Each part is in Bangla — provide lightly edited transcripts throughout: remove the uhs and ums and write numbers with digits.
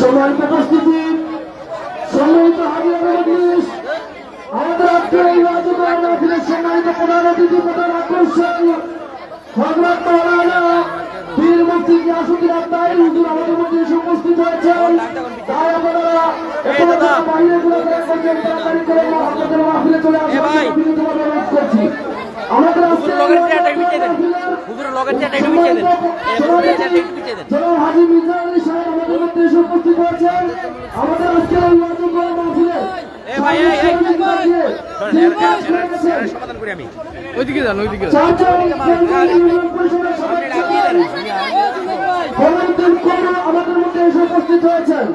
সম্মানিত উপস্থিতি, সম্মানিত হাজিরা মজলিস, আমাদের আজকের এই রাজকীয় মাহফিলের সম্মানিত প্রধান অতিথি, প্রধান আকর্ষণ হযরত মাওলানা পীর মুফতি গিয়াসউদ্দিন আত্মারী হুজুর আমাদের মধ্যে এসে উপস্থিত হয়েছেন। তাই আপনারা এখনো বাইরে ঘুরে বেড়াচ্ছেন, তাড়াতাড়ি করে আমাদের মাহফিলে চলে আসুন, বিনীতভাবে অনুরোধ করছি। আমাদের আজকে হাজী মির্জা আলী সাহেব আমাদের মধ্যে এসে উপস্থিত হয়েছেন। আমাদের আজকের এই রাজকীয় মাহফিলে আমাদের মধ্যে এসে উপস্থিত হয়েছেন।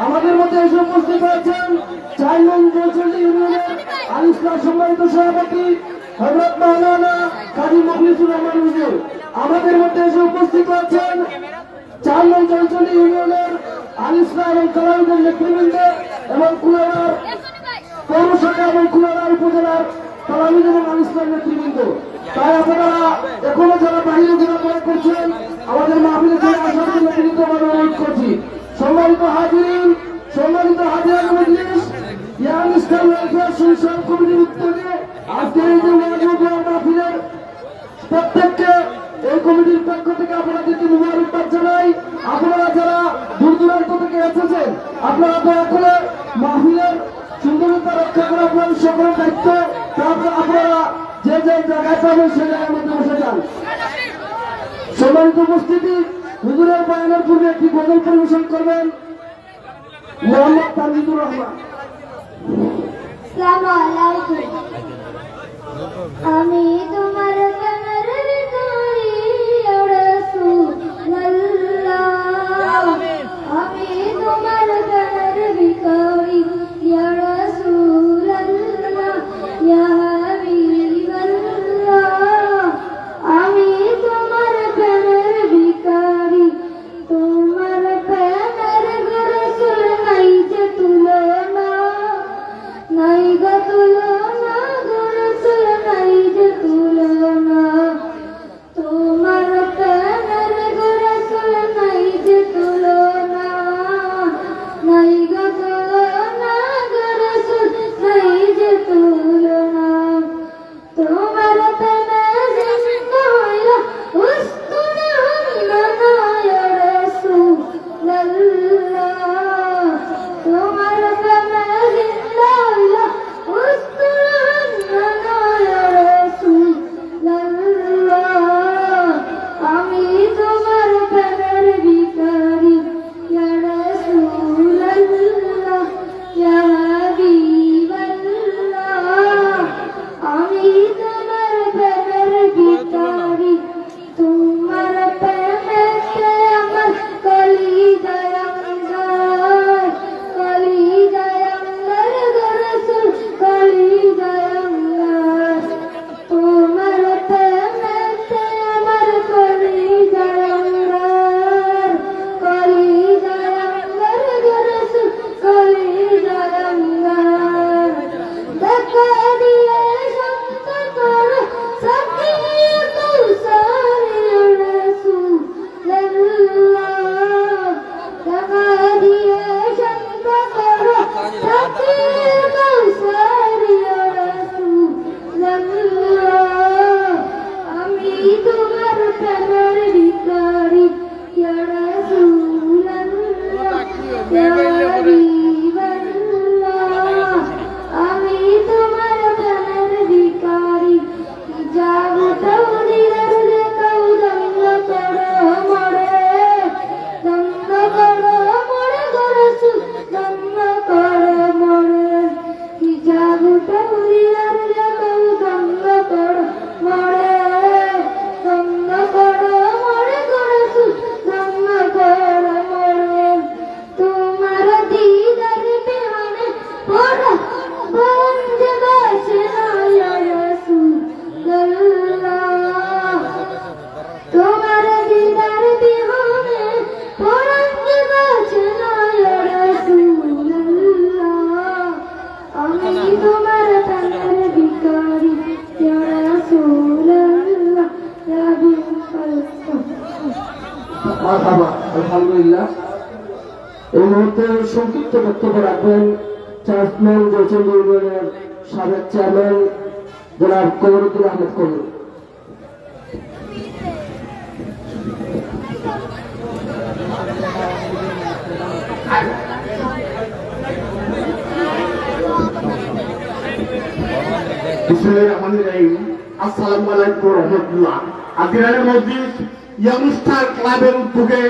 আমাদের মধ্যে এসে উপস্থিত হয়েছেন ৪ নং জলচন্ডী ইউনিয়নের আল ইসলাম সম্মানিত সভাপতি হযরত মাওলানা কাজী মুখলিসুর রহমান হুজুর। আমাদের মধ্যে এসে উপস্থিত হয়েছেন ৪ নং জলচন্ডী ইউনিয়নের আল ইসলাম এবং কালাউদ্দিন নেতৃবৃন্দ এবং কুলার পৌরসভা এবং কুলার উপজেলার তালামিদ এবং আল ইসলাম নেতৃবৃন্দ। তাই আপনারা এখনো যারা বাহিরে ঘোরাফেরা করছেন আমাদের মাহফিলে চলে আসার জন্য বিনীতভাবে অনুরোধ করছি। সম্মানিত হাজিরিন, সম্মানিত হাজিরা মজলিস, ইয়াং ইসলাম ওয়েলফেয়ার সোশ্যাল কমিটির উদ্যোগে আজকে এই যে মাহফিলের প্রত্যেককে এই কমিটির পক্ষ থেকে আপনাদেরকে মুবারকবাদ জানাই। আপনারা যারা দূর দূরান্ত থেকে এসেছেন আপনারা দয়া করে মাহফিলের সুন্দরতা রক্ষা করা আপনাদের সকলের দায়িত্ব। তারপর আপনারা যে যে জায়গায় পাবেন সে জায়গার মধ্যে বসে যান। সম্মানিত উপস্থিতি, হুজুরের বয়ানের পূর্বে একটি গজল পরিবেশন করবেন মোহাম্মদ তানজিদুর রহমান। আমি তোমার প্রেমের ভিখারি ইয়া রাসূলুল্লাহ, আমি তোমার প্রেমের ভিখারি ইয়া রাসূলুল্লাহ, ইয়া হাবিবাল্লাহ, আমি তোমার প্রেমের ভিখারি, তোমার প্রেমের রাসূল নাই যে তুলনা, নাই গো তুলনা, রাসূল নাই যে তুলনা, তোমার প্রেমের রাসূল নাই যে তুলনা, নাই গো তুলনা, রাসূল নাই যে তুলনা, তোমার প্রেমে জিন্দা হইলা উস্তুনা হান্নানা ইয়া রাসূলুল্লাহ, তোমার প্রেমে জিন্দা হইলা উস্তুনা হান্নানা ইয়া রাসূলুল্লাহ, আমি তোমার প্রেমের ভিখারি ইয়া রাসূলুল্লাহ, ইয়া হাবিবাল্লাহ, আমি তোমার প্রেমের ভিখারি, তোমার প্রেমেতে আমার কলিজায় অঙ্গার, কলিজায় অঙ্গার গো রাসূল, কলিজায় অঙ্গার, তোমার প্রেমেতে আমার কলিজায় অঙ্গার, কলিজায় অঙ্গার গো রাসূল, কলিজায় অঙ্গার, দেখা দিয়ে শান্ত করো সাকিয়ে কৌসার ইয়া রাসূলুল্লাহ, দেখা দিয়ে শান্ত করো সাকিয়ে কৌসার ইয়া রাসূলুল্লাহ, আমি তোমার প্রেমের ভিখারি ইয়া রাসূলুল্লাহ, ইয়া হাবিবাল্লাহ, আমি তোমার প্রেমের ভিখারি, যাবো তৌদিরের যে কৌদঙ্গ করো মরে, দঙ্গ করো মরে গো রাসূল, মারহাবা, আলহামদুলিল্লাহ। এই মুহূর্তে সংক্ষিপ্ত বক্তব্য রাখবেন চেয়ারম্যান জয়চন্ডী ইউনিয়নের সাবেক চেয়ারম্যান জনাব কমরুদ্দিন আহমেদ কমরু। আসসালামু আলাইকুম ওয়া রাহমাতুল্লাহ। আদিরানের মসজিদ ইয়াংস্টার ক্লাবের উদ্যোগে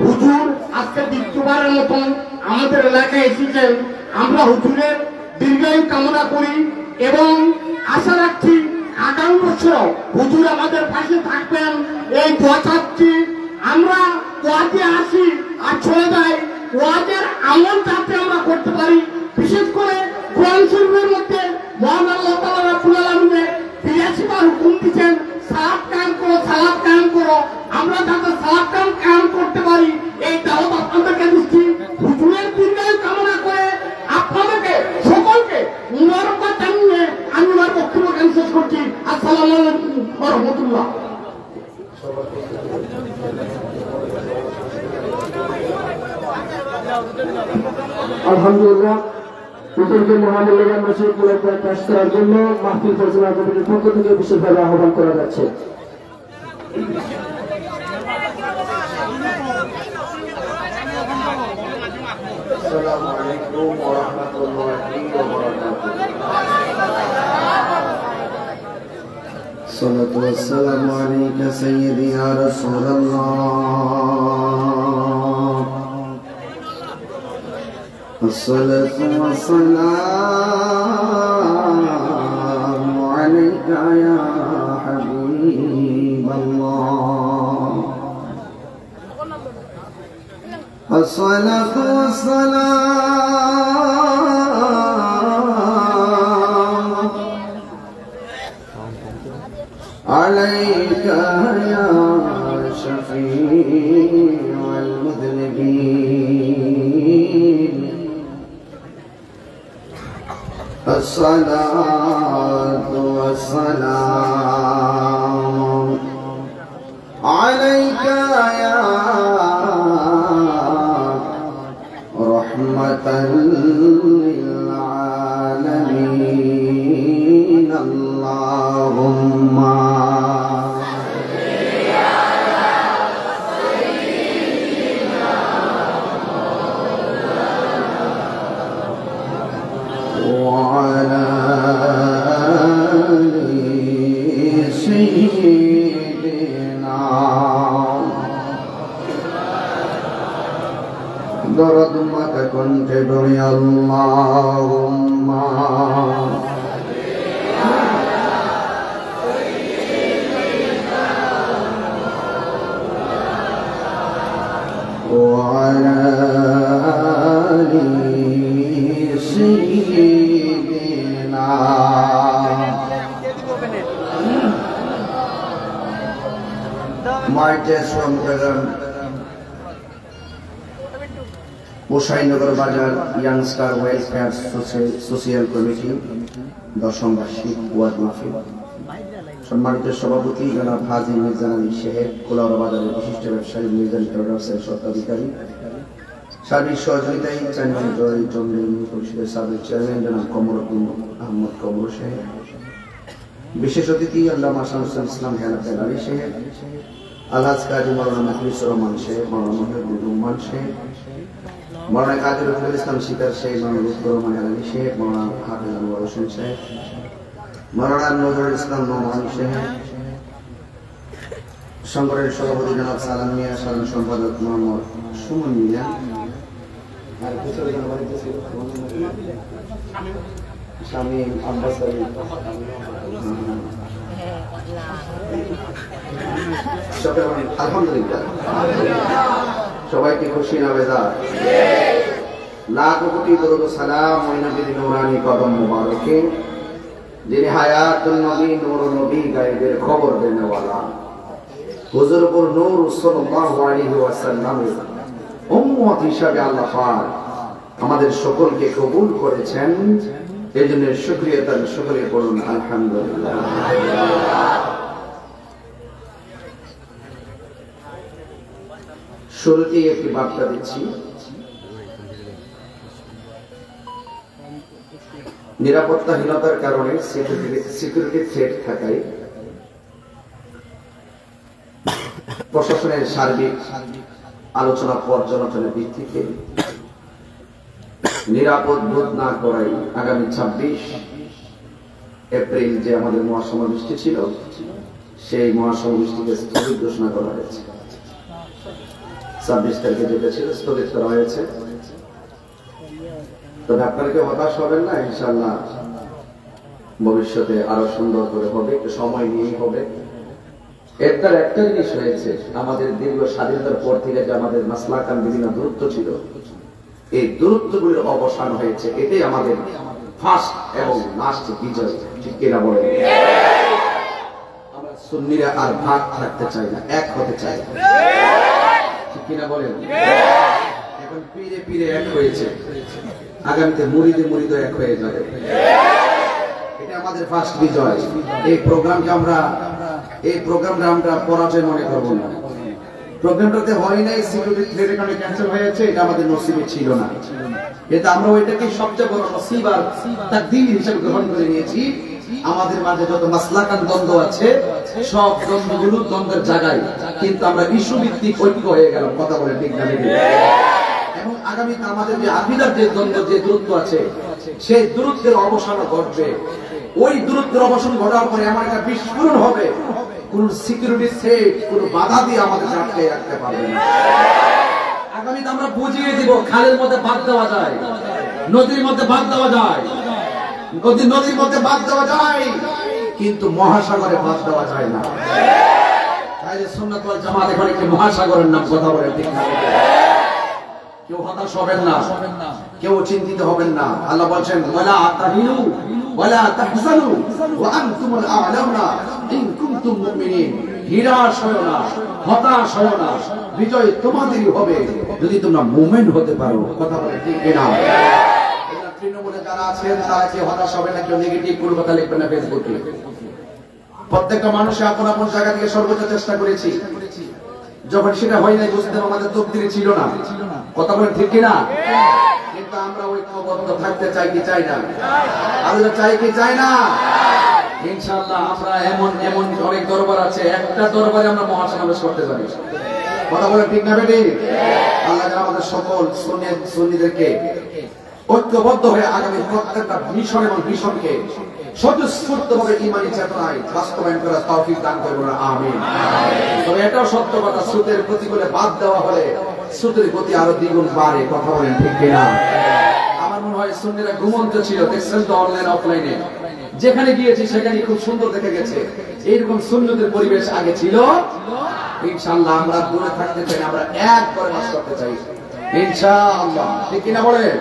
হুজুর আজকে দ্বিতীয়বারের মতন আমাদের এলাকায় এসেছেন। আমরা হুজুরের দীর্ঘায়ু কামনা করি এবং আশা রাখছি আগামী বছর হুজুর আমাদের পাশে থাকবেন, এই দোয়া চাচ্ছি। আমরা ওয়াজে আসি আর চলে যাই, ওয়াজের আমল যাতে আমরা করতে পারি, বিশেষ করে কোরআন শরীফের মধ্যে মহান আল্লাহ তাআলা রাব্বুল আলামিনের ৮২ বার হুকুম দিয়েছেন, সালাত কায়েম করো, সালাত কায়েম করো। আমরা যাতে সালাত কায়েম করতে পারি, এই দাওয়াত আপনাদেরকে দিচ্ছি। হুজুরের দীর্ঘায়ু কামনা করে আপনাদেরকে সকলকে মুবারকবাদ জানিয়ে আমি আমার বক্তব্য শেষ করছি। আসসালামু আলাইকুম ওয়া রাহমাতুল্লাহ। আলহামদুলিল্লাহ, হুজুরকে মহামূল্যবান নসিহত পেশ করার জন্য মাহফিল পরিচালনা কমিটির পক্ষ থেকে বিশেষভাবে আহ্বান করা যাচ্ছে। আসসালামু আলাইকুম ওয়া রাহমাতুল্লাহি ওয়া বারাকাতুহু। সালাতু ওয়াসসালামু আলাইকা সাইয়্যিদি ইয়া রাসূলুল্লাহ। আসসালাতু ওয়াসসালামু আলাইকা ইয়া হাবিবাল্লাহ। الصلاة والسلام عليك يا شفيع المذنبين. الصلاة والسلام عليك يا رحمة للعالمين. اللهم وعلى آل سيدنا درد مت كنت بري. اللهم وعلى آل سيدنا. My dear from গোসাইনগর বাজার ইয়াংস্টার ওয়েলফেয়ার সোশিয়াল কমিটি 10ম বার্ষিক ওয়াজ মাহফিল। সম্মানিত সভাপতি জনাব হাজী মির্জা আলী শেখ, কোলাউড়া বাজারের বিশিষ্ট ব্যবসায়ী মির্জান ট্রেডার্সের স্বত্বাধিকারী, সার্বিক সহযোগিতায় চেয়ারম্যান জয়চন্ডী পরিষদের সাবেক চেয়ারম্যান জনাব কমরুদ্দিন আহমদ কমর শেখ, বিশেষ অতিথি আল্লামা শামসুল ইসলাম হেলাফেল আলী শেখ, আলহাজ কাজী মাওলানা মুখলিসুর রহমান শেখ, মাওলানা মহিউদ্দিন রহমান শেখ, মাওলানা কাজী রফিকুল ইসলাম শিকার শেখ, মাওলানা লুৎফুর রহমান আলী শেখ, মাওলানা হাফিজ আনোয়ার হোসেন শেখ, মাওলানা নজরুল ইসলাম নোমান শেখ, সংগঠনের সভাপতি জনাব সালাম মিয়া, সাধারণ সম্পাদক মোহাম্মদ সুমন মিয়া, শামীম আব্বাস আলী, আলহামদুলিল্লাহ সবাইকে খুশি না বেজার? লাখ কোটি দরুদ ও সালাম ওই নবীর নূরানি কদম মুবারকে, যিনি হায়াতুন নবী, নূরুন নবী, গায়েবের খবর দেনেওয়ালা, হুজুরপুর নূর সাল্লাল্লাহু আলাইহি ওয়াসাল্লামের উম্মত হিসাবে আল্লাহ পাক আমাদের সকলকে কবুল করেছেন। এই জন্য শুকরিয়া তার সকলে পড়ুন আলহামদুলিল্লাহ। শুরুতেই একটি বার্তা দিচ্ছি, নিরাপত্তাহীনতার কারণে সিকিউরিটি থ্রেট থাকায় প্রশাসনের সার্বিক আলোচনা পর্যালোচনার ভিত্তিতে নিরাপদ বোধ না করাই আগামী 26 এপ্রিল যে আমাদের মহাসমাবেশটি ছিল, সেই মহাসমাবেশটিকে স্থগিত ঘোষণা করা হয়েছে। 26 তারিখে যেটা ছিল স্থগিত করা হয়েছে। তবে আপনারা কেউ হতাশ হবেন না, ইনশাআল্লাহ ভবিষ্যতে আরো সুন্দর করে হবে, একটু সময় নিয়েই হবে। এর দ্বারা একটা জিনিস হয়েছে, আমাদের দীর্ঘ স্বাধীনতার পর থেকে যে আমাদের মাসলাকান বিভিন্ন দূরত্ব ছিল, এই দূরত্বগুলির অবসান হয়েছে। এটাই আমাদের ফার্স্ট এবং লাস্ট বিজয়। ঠিক কিনা বলেন? আমরা সুন্নিরা আর ভাগ থাকতে চাই না, এক হতে চাই। ঠিক কিনা বলেন? এখন পীরে পীরে এক হয়েছে, আগামীতে মুরিদে মুরিদ এক হয়ে যাবে। এটা আমাদের ফার্স্ট বিজয়। এই প্রোগ্রামটা আমরা পরাজয় মনে করবো না। প্রোগ্রামটাতে হয় নাই, সিকিউরিটি থ্রেটের কারণে ক্যান্সেল হয়েছে, এটা আমাদের নসিবে ছিল না। এটা আমরা ওইটাকে সবচেয়ে বড় নসিব আর তাকদীর হিসেবে গ্রহণ করে নিয়েছি। আমাদের মাঝে যত মাসলাকান দ্বন্দ্ব আছে, সব দ্বন্দ্বগুলো দ্বন্দ্বের জায়গায়, কিন্তু আমরা ইস্যুভিত্তিক ঐক্য হয়ে গেল। কথা বলে ঠিক না? এবং আগামীতে আমাদের যে আকিদার যে দ্বন্দ্ব, যে দূরত্ব আছে, সেই দূরত্বের অবসান ঘটবে। ওই দূরত্বের অবসান ঘটার পরে এমন একটা বিস্ফোরণ হবে, কোন সিকিউরিটি থ্রেট কোন বাধা দিয়ে আমাদের আটকে রাখতে পারবে না। আগামীতে আমরা বুঝিয়ে দিব, খালের মধ্যে বাদ দেওয়া যায়, নদীর মধ্যে বাদ দেওয়া যায়, নদীর মধ্যে বাদ দেওয়া যায়, কিন্তু মহাসাগরে বাদ দেওয়া যায় না। তাইলে সুন্নাত ওয়াল জামাত এখন একটি মহাসাগরের নাম। কথা বলেন ঠিক না? কেউ হতাশ হবেন না, কেউ চিন্তিত হবেন না। আল্লাহ বলছেন, ওয়ালা তাহিনু ওয়ালা তাহজানু ওয়া আনতুমুল আ'লাউনা ইন কুনতুম মুমিনিন। নিরাশ হয়ো না, হতাশ হয়ো না, বিজয় তোমাদেরই হবে যদি তোমরা মুমিন হতে পারো। কথা বলে ঠিক কিনা? এটা তৃণমূলে যারা আছেন তারা কেউ হতাশ হবে না, কেউ নেগেটিভ কোনো কথা লিখবেন না ফেসবুকে। প্রত্যেকটা মানুষ আপন আপন জায়গা থেকে সর্বোচ্চ চেষ্টা করেছি। যখন সেটা হয় নাই, বুঝতে আমাদের তকদিরে ছিল না। কথা বলেন ঠিক কিনা? কিন্তু আমরা ঐক্যবদ্ধ থাকতে চাই কি চাই না? আমরা চাই কি চাই না? ইনশাআল্লাহ আমরা এমন অনেক দরবার আছে, একটা দরবারে আমরা মহাসমাবেশ করতে পারি। কথা বলেন ঠিক না বেটি? আল্লাহ আমাদের সকল সুন্নিদেরকে ঐক্যবদ্ধ হয়ে আগামী প্রত্যেকটা মিশন এবং মিশনকে স্বতঃস্ফূর্তভাবে ঈমানী চেতনায় বাস্তবায়ন করার তৌফিক দান করুন, আমিন। তবে এটাও সত্য কথা, সুদের প্রতিকূলে বাদ দেওয়া হলে সুদের গতি আরো দ্বিগুণ বাড়ে। কথা বলেন ঠিক কিনা? আমার মনে হয় সুন্নিরা ঘুমন্ত ছিল, দেখছেন তো অনলাইন অফলাইনে, যেখানে গিয়েছি সেখানে খুব সুন্দর দেখে গেছে। এইরকম সুন্নতের পরিবেশ আগে ছিল। ইনশাআল্লাহ আমরা দূরে থাকতে চাই, আমরা এক করে বাস করতে চাই ইনশাআল্লাহ। ঠিক কিনা বলেন?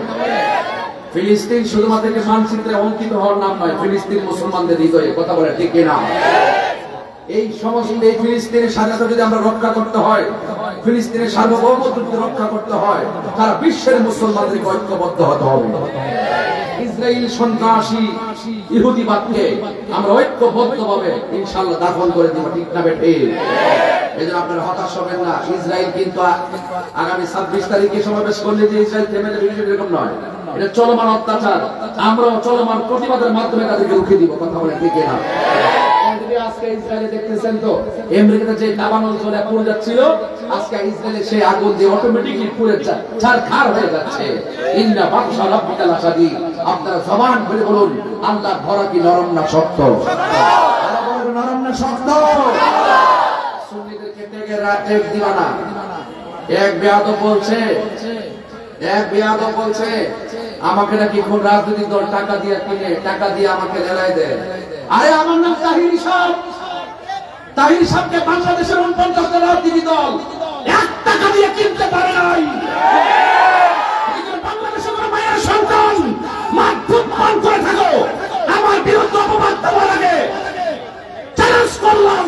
ফিলিস্তিন শুধুমাত্র মানচিত্রে অঙ্কিত হওয়ার নাম নয়, ফিলিস্তিন মুসলমানদের হৃদয়ে। কথা বলে ঠিক কিনা? এই সমস্ত এই ফিলিস্তিনের স্বাধীনতা যদি আমরা রক্ষা করতে হয়, ফিলিস্তিনের সার্বভৌমত্ব যদি রক্ষা করতে হয়, তারা বিশ্বের মুসলমানদেরকে ঐক্যবদ্ধ হতে হবে। ইসরায়েল সন্ত্রাসী ইহুদিবাদকে আমরা ঐক্যবদ্ধভাবে ইনশাআল্লাহ দাফন করে দেব। ঠিক না বেঠে? এই জন্য আপনারা হতাশ হবেন না। ইসরায়েল কিন্তু আগামী 26 তারিখে সমাবেশ করলে যে ইসরায়েল থেমে যাবে এরকম নয়, এটা চলমান অত্যাচার। আমরাও চলমান প্রতিবাদের মাধ্যমে তাদেরকে রুখে দিব। কথা বলে ঠিক না? আজকে ইসরায়েলে দেখতেছেন তো, আমেরিকাতে যে দাবানল চলে পুড়ে যাচ্ছিল, আজকে ইসরায়েলে সেই আগুন দিয়ে অটোমেটিকলি পুড়ে ছারখার হয়ে যাচ্ছে। ইন্না বাতশা রাব্বিকা লাশাদীদ। আপনারা জবান খুলে বলুন, আল্লাহর ধরা কি নরম না শক্ত? নরম না শক্ত? সুন্নিদেরকে টেকে রাতে দিবানা। এক বেয়াদব বলছে আমাকে নাকি কোন রাজনৈতিক দল টাকা দিয়ে কিনে, টাকা দিয়ে আমাকে লেলায় দেয়। আরে আমার নাম তাহির সাহেব। তাহির সাহেবকে বাংলাদেশের 49টা রাজনৈতিক দল 1 টাকা দিয়ে কিনতে পারে নাই। বাংলাদেশের কোনো মায়ের সন্তান মাধ্যম পান করে থাকো, আমার বিরুদ্ধে অপবাদ দেওয়ার আগে চ্যালেঞ্জ করলাম,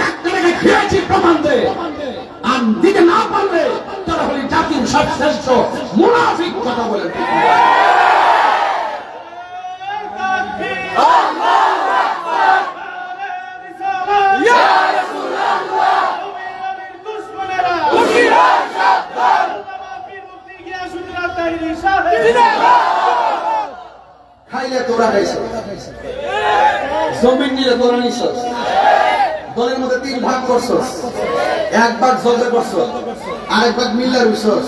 1 টাকা খেয়েছি প্রমাণ দে। আর দিতে না পারলে তারা হলি জাতির সর্বশ্রেষ্ঠ মুনাফিক। কথা বলে Ya Rasulullah, খাইলে তোরা খাইছো, জমিন নিলে তোরা নিছস, দলের মধ্যে 3 ভাগ করছস, এক ভাগ জলদে করছস, আরেক ভাগ মিল্লা রইছস,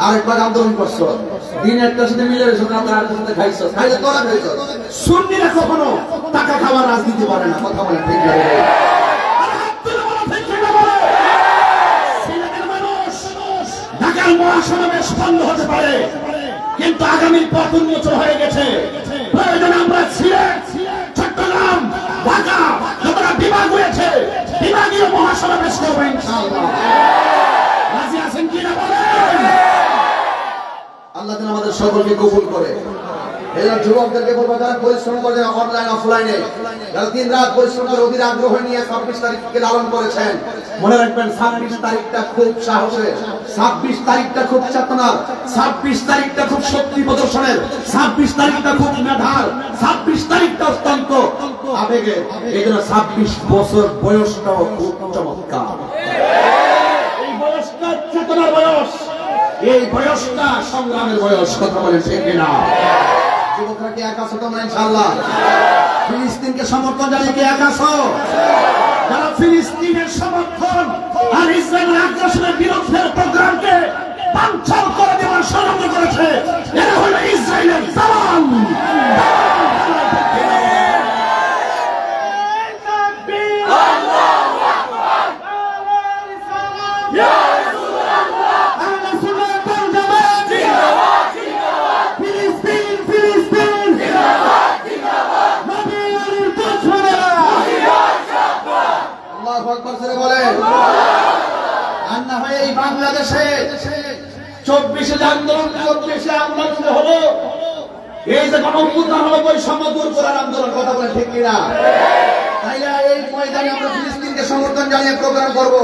আরেক ভাগ আন্দোলন করছস। দিন একটার সাথে মিলে রেছো, রাত আরেকটার সাথে খাইছস। খাইলে তোরা খাইছস। সুন্নিরা কখনো টাকা খাওয়ার রাজনীতি করে না, কথা বলে ঠিক না? ঢাকার মহাসমাবেশ বন্ধ হতে পারে, কিন্তু আগামীর পথ উন্মোচন হয়ে গেছে। প্রয়োজনে আমরা সিলেট, চট্টগ্রাম, ঢাকা যতটা বিভাগ হয়েছে বিভাগীয় মহাসমাবেশ করবো ইনশাআল্লাহ। রাজি আছেন কিনা বলেন? আল্লাহ যেন আমাদের সকলকে কবুল করে। এই যুবকদেরকে বলবো, যারা পরিশ্রম করে অনলাইন অফলাইনে, যারা দিন রাত পরিশ্রম করে অধীর আগ্রহ নিয়ে 26 তারিখকে লালন করেছেন, মনে রাখবেন 26 তারিখটা খুব সাহসের, 26 তারিখটা খুব চেতনার, 26 তারিখটা খুব শক্তি প্রদর্শনের, 26 তারিখটা খুব মেধার, 26 তারিখটা অত্যন্ত আবেগের। এই জন্য 26 বছর বয়সটাও খুব চমৎকার। এই বয়সটা চেতনার বয়স, এই বয়সটা সংগ্রামের বয়স, কথা বলেন ঠিক কিনা? যুবকরা কি একা আছো তোমরা ইনশাআল্লাহ? ফিলিস্তিনকে সমর্থন জানিয়ে কি একা আছো? যারা ফিলিস্তিনের সমর্থন আর ইসরায়েলের আগ্রাসনের বিরুদ্ধে প্রোগ্রামকে পাঞ্চাল করে দেওয়ার ষড়যন্ত্র করেছে, এরা হলো ইসরায়েলের দালাল। বাংলাদেশে 24 আন্দোলন, 24 আন্দোলন হলো, এই যে গণঅভ্যুত্থান হলো, বৈষম্য দূর করার আন্দোলন, কথা বলে ঠিক কিনা? তাইলে এই ময়দানে আমরা ফিলিস্তিনকে সমর্থন জানিয়ে প্রোগ্রাম করব,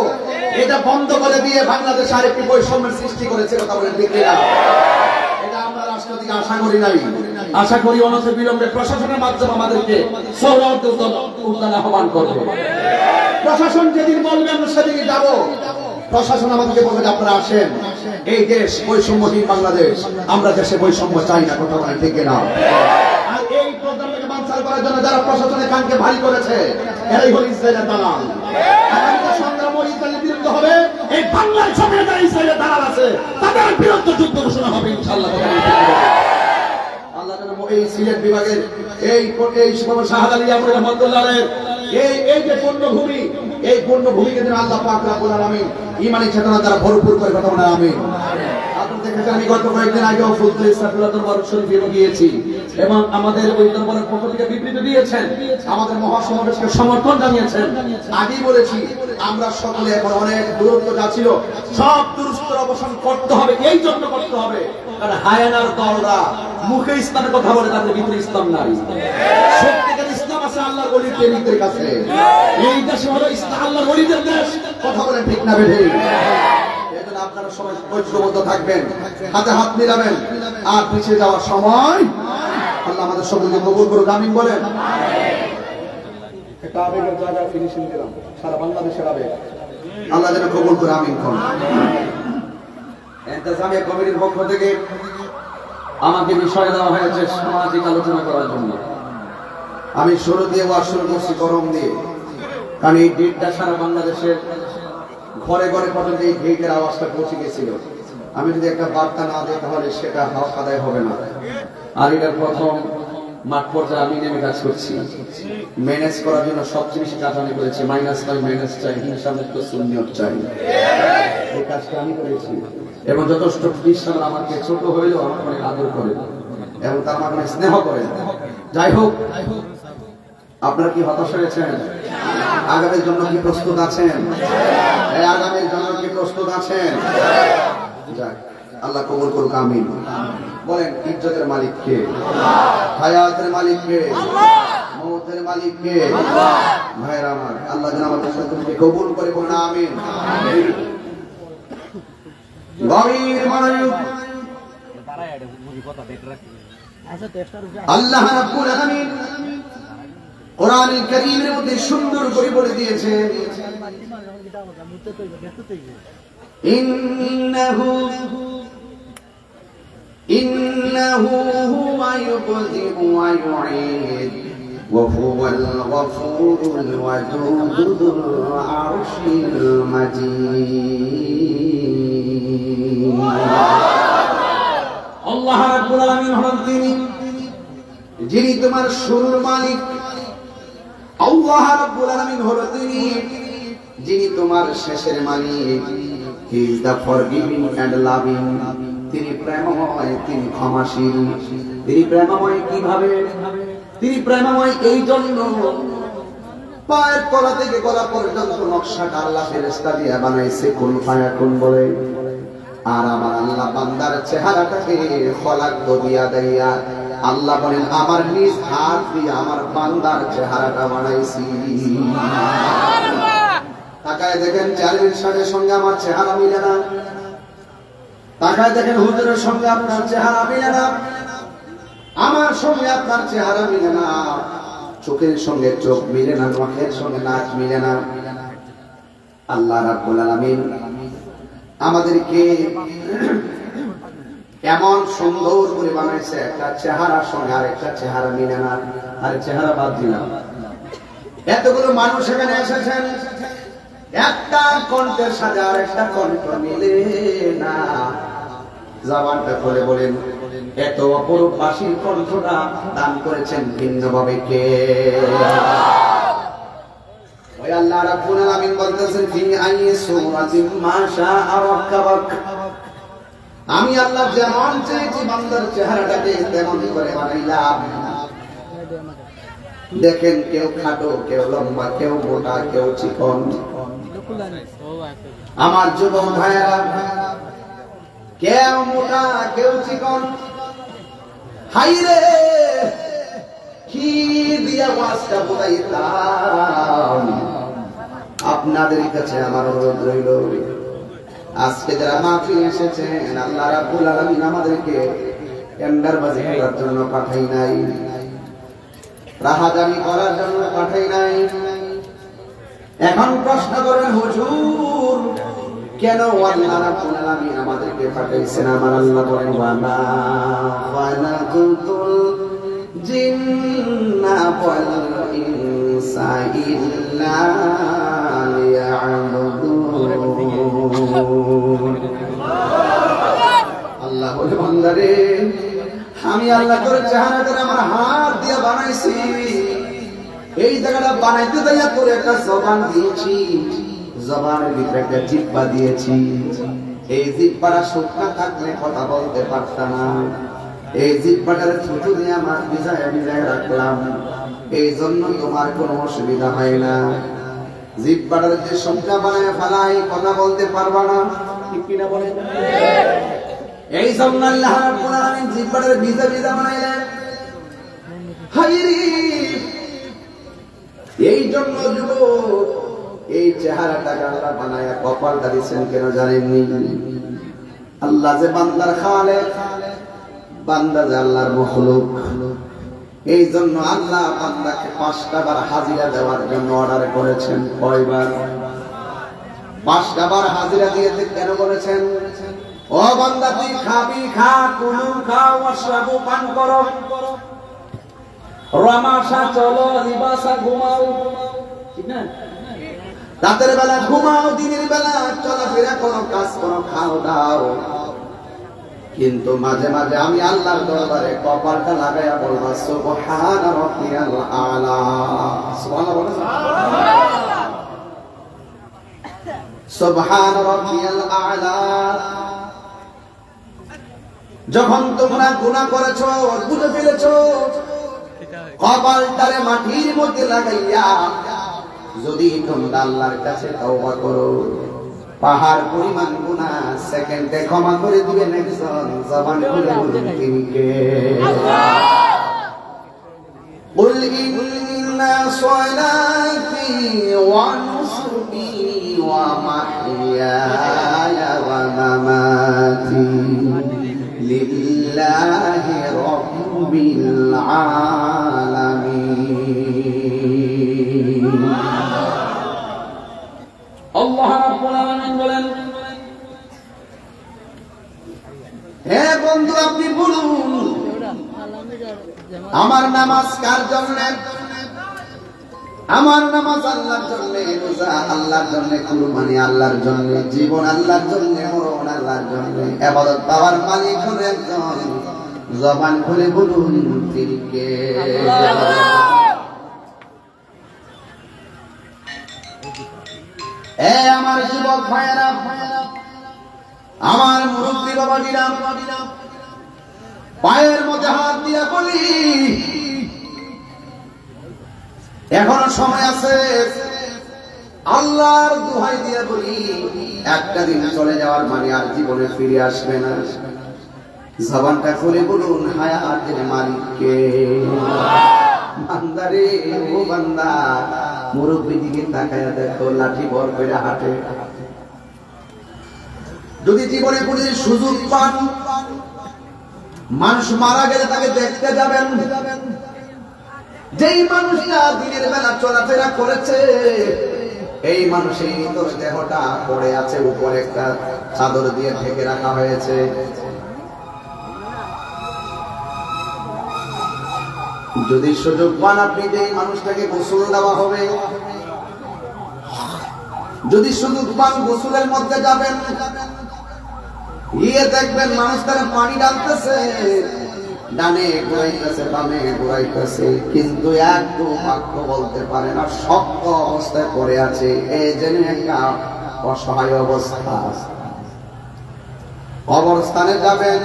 এটা বন্ধ করে দিয়ে বাংলাদেশে আরেকটি বৈষম্যের সৃষ্টি করেছে, কথা বলে ঠিক কিনা? এটা আমরা রাষ্ট্র থেকে আশা করি নাই। আশা করি অনতি বিলম্বে প্রশাসনের মাধ্যমে আমাদেরকে সৌরভ উদ্যান আহ্বান করবে। প্রশাসন যেদিন বলবে আমরা সেদিনই যাব। প্রশাসন আমাদেরকে বলবে যে আপনারা আসেন, এই দেশ বৈষম্যহীন বাংলাদেশ, আমরা দেশে বৈষম্য চাই না, কথা বলেন ঠিক কিনা? আর এই প্রোগ্রামটাকে বানচাল করার জন্য যারা প্রশাসনের কানকে ভারী করেছে, এরাই হল ইসরায়েলের দালাল। আগামীতে সংগ্রাম ইসরায়েলের বিরুদ্ধে হবে, এই বাংলার জমিনে যারা ইসরায়েলের দালাল আছে তাদের বিরুদ্ধে যুদ্ধ ঘোষণা হবে ইনশাআল্লাহ। আল্লাহ যেন এই সিলেট বিভাগের এই শাহাদ আলী আমর রহমাতুল্লাহের এই যে পূর্ণভূমি, এই পূর্ণভূমিকে যেন আল্লাহ পাক রব্বুল আলামিন ঈমানি চেতনা দ্বারা ভরপুর করে, কথা বলেন আমিন। আপনারা দেখেছেন আমি গত কয়েকদিন আগেও ফুলতুল ইসলাফুল্লাহ দরবার শরীফে গিয়েছি এবং আমাদের ওই দরবারের পক্ষ থেকে বিবৃতি দিয়েছেন, আমাদের মহাসমাবেশকে সমর্থন জানিয়েছেন। আগেই বলেছি আমরা সকলে এখন অনেক দূরত্ব যাচ্ছিল, সব দূরত্বের অবসান করতে হবে। এই জন্য করতে হবে কারণ হায়ানার দলরা মুখে ইসলামের কথা বলে, তাদের ভিতরে ইসলাম নাই। সত্যিকার ইসলাম আছে আল্লাহর ওলির প্রেমিকদের কাছে। এই দেশে হলো ইসলাম আল্লাহর ওলিদের দেশ, কথা বলেন ঠিক না বেঠিক? এজন্য আপনারা সবাই ঐক্যবদ্ধ থাকবেন, হাতে হাত মিলাবেন, আর পিছিয়ে যাওয়ার সময় আল্লাহ আমাদের সকলকে কবুল করুক, আমিন বলেন। একটা আবেগের জায়গায় ফিনিশিং দিলাম, সারা বাংলাদেশের আবেগ, আল্লাহ যেন কবুল করে, আমিন কোন। ইন্তেজামিয়া কমিটির পক্ষ থেকে আমাকে বিষয় দেওয়া হয়েছে সামাজিক আলোচনা করার জন্য। আমি শুরু দিয়ে ওয়াজ শুরু করছি গরম দিয়ে, কারণ এই ডেটটা সারা বাংলাদেশের ঘরে ঘরে পর্যন্ত এই ডেটের আওয়াজটা পৌঁছে গেছিল। আমি যদি একটা বার্তা না দিই তাহলে সেটা হক আদায় হবে না। আর এটার প্রথম মাঠ পর্যায়ে আমি নেমে কাজ করছি, ম্যানেজ করার জন্য সবচেয়ে বেশি কাজ আমি করেছি। মাইনাস চাই, মাইনাস চাই, হিসাবে তো সুন্নিয়ত চাই, এই কাজটা আমি করেছি। এবং যথেষ্ট খ্রিস্টান আমাকে ছোট হইলেও আমাকে অনেক আদর করে এবং তার মাধ্যমে স্নেহ করে। যাই হোক, আপনারা কি হতাশ হয়েছেন? আগামীর জন্য কি প্রস্তুত আছেন? এই আগামীর জন্য কি প্রস্তুত আছেন? যাক, আল্লাহ কবুল করুক, আমিন বলেন। ইজ্জতের মালিক কে? হায়াতের মালিক কে? মওতের মালিক কে? ভাইরা আমার, আল্লাহ যেন আমাদের সকলকে কবুল করে, বলেন আমিন। গভীর মনোযোগ। আল্লাহ রাব্বুল আলামিন কোরআনুল কারীমের মধ্যে সুন্দর করে বলে দিয়েছে, ইন্নাহু হুয়া ইউবদিউ ওয়া ইউঈদ ওয়া হুয়াল গফুরুল ওয়াদুদুল আরশিল মাজিদ। আল্লাহ রাব্বুল আলামিন হলেন তিনি যিনি তোমার শুরুর মালিক। আল্লাহ রাব্বুল আলামিন হলো তিনি যিনি তোমার শেষের মালিক। He is the forgiving and loving. তিনি প্রেমময়, তিনি ক্ষমাশীল। তিনি প্রেমময় কিভাবে? তিনি প্রেমময় এই জন্য পায়ের তলা থেকে গলা পর্যন্ত নকশাটা আল্লাহ ফেরেশতা দিয়ে বানাইছে কুন ফায়াকুন বলে। আর আমার আল্লাহ বান্দার চেহারাটাকে খলাক দিয়া দেয়া আল্লাহ বলেন আমার নিজ হাত দিয়ে আমার বান্দার চেহারাটা বানাইছি। তাকায় দেখেন চালের শাড়ির সঙ্গে আমার চেহারা মিলে না। তাকায় দেখেন হুজুরের সঙ্গে আপনার চেহারা মিলে না। আমার সঙ্গে আপনার চেহারা মিলে না। চোখের সঙ্গে চোখ মিলে না, নাকের সঙ্গে নাক মিলে না। আল্লাহ রাব্বুল আলামিন আমাদেরকে এমন সুন্দর করে বানাইছে, একটা চেহারার সঙ্গে আরেকটা চেহারা মিলে না। আর চেহারা বাদ দিলাম, এতগুলো মানুষ এখানে এসেছেন, একটা কণ্ঠের সাথে আর একটা কণ্ঠ মিলে না। জবানটা খুলে বলেন এত অপরূপ বাঁশির কণ্ঠটা দান করেছেন ভিন্নভাবে কে? ওই আল্লাহ রাব্বুল আলামিন বলতেছেন ফি আইয়ি সূরাতিন মা শাআ রাক্কাবাক। আমি আল্লাহ যেমন চেয়েছি বান্দার চেহারাটাকে তেমন করে বানাইলাম। দেখেন কেউ খাটো, কেউ লম্বা, কেউ মোটা, কেউ চিকন। আমার যুবক ভাইয়েরা, কেউ মোটা, কেউ চিকন। হাইরে কি দিয়া ওয়াজটা বলাইতাম। আপনাদের কাছে আমার অনুরোধ রইল, আজকে যারা মাহফিলে এসেছেন আল্লাহ রাব্বুল আলামিন আমাদেরকে টেন্ডারবাজি করার জন্য পাঠাই নাই, রাহাজানি করার জন্য পাঠাই নাই। এখন প্রশ্ন করেন হুজুর কেন আল্লাহ রাব্বুল আলামিন আমাদেরকে পাঠাইছেন? আমার আল্লাহ বলেন ওয়ামা খালাকুতুল জিন্না ওয়াল ইনসা ইল্লা লিয়া'বুদুন। আল্লাহ বলে বান্দারে আমি আল্লাহ তোর চেহারাটা আমার হাত দিয়ে বানাইছি। এই জায়গাটা বানাইতে যাইয়া তোর একটা জবান দিয়েছি, জবানের ভিতরে একটা জিহ্বা দিয়েছি। এই জিহ্বাটা শুকনা থাকলে কথা বলতে পারতাম না। এই জিহ্বাটার থুতু দিয়ে আমার ভিজায় রাখলাম, এই জন্য তোমার কোনো অসুবিধা হয় না। জিহ্বাটার যে শুকনা বানায় ফেলাই কথা বলতে পারবা না, ঠিক কিনা বলেন? এই জন্য আল্লাহ রাব্বুল আলামিন জিহ্বাটার ভিজা বানাইলেন। হায়রে এই জন্য যুবক এই চেহারাটাকে আল্লাহ বানায়া কপালটা দিয়েছেন কেন জানেননি? আল্লাহ যে বান্দার খালেক, বান্দা যে আল্লাহর মাখলুক। এই জন্য আল্লাহ বান্দাকে 5টা বার হাজিরা দেওয়ার জন্য অর্ডার করেছেন। কয়বার? 5টা বার হাজিরা দিয়েতে কেন বলেছেন? ও বান্দা তুই খাবি, খা, কুলু খাও, ওয়াশরাবু পান করো, রমাশা চলো, লিবাসা ঘুমাও, ঠিক না? রাতের বেলা ঘুমাও, দিনের বেলা চলাফেরা করো, কাজ করো, খাও দাও। কিন্তু মাঝে মাঝে আমি আল্লাহর দরবারে কপালটা লাগাইয়া বলবা সুবহান রাব্বিয়াল আলা। সুবহানাল্লাহ বলেন, সুবহান রাব্বিয়াল আলা। যখন তোমরা গুনাহ করেছো, বুঝে ফেলেছো, কপালটারে মাটির মধ্যে লাগাইয়া যদি তোমরা আল্লাহর কাছে তওবা করো, পাহাড় পরিমাণ গুনাহ সেকেন্ডে ক্ষমা করে দিবেন একজন। জবান খুলে বলুন তিনি কে? কুল ইন্না সলাতি ওয়া নুসুকি ওয়া মাহইয়ায়া ওয়া মামাতি লিল্লাহি রাব্বিল আলামিন। আল্লাহ রাব্বুল আলামিন বলেন, হে বন্ধু আপনি আমার নামাজ কার জন্য? আমার নামাজ আল্লাহর জন্য, রোজা আল্লাহর জন্য, কুরবানি আল্লাহর জন্য, জীবন আল্লাহর জন্য, মরণ আল্লাহর জন্য। ইবাদত পাওয়ার মালিক হলো একজন। জবান খুলে বলুন তিনি কে? আমার যুবক ভাইয়েরা, আমার মুরব্বী বাবাজিরা, পায়ের মধ্যে হাত দিয়া বলি, এখনো সময় আছে। আল্লাহর দোহাই দিয়ে বলি, একটা দিন চলে যাওয়ার মানে আর জীবনে ফিরে আসবে না। জবানটা খুলে বলুন হায়াতের মালিককে। বান্দারে, ও বান্দা, মুরব্বী দিকে তাকায়া দেখো, লাঠি বর করে হাঁটে। যদি জীবনে কোনো সুযোগ পান, মানুষ মারা গেলে তাকে দেখতে যাবেন। যেই মানুষটা দিনের বেলা চলাফেরা করেছে, এই মানুষের তোর দেহটা পড়ে আছে, উপরে একটা চাদর দিয়ে ঢেকে রাখা হয়েছে। যদি সুযোগ পান, আপনি যে মানুষটাকে গোসল দেওয়া হবে, যদি সুযোগ পান গোসলের মধ্যে যাবেন, গিয়ে দেখবেন মানুষ তারা পানি ডালতেছে, ডানে ঘুরাইতেছে, বামে ঘুরাইতেছে, কিন্তু একটু বাক্য বলতে পারে না, শক্ত অবস্থায় পড়ে আছে। এই জন্য একটা অসহায় অবস্থা। কবরস্থানে যাবেন,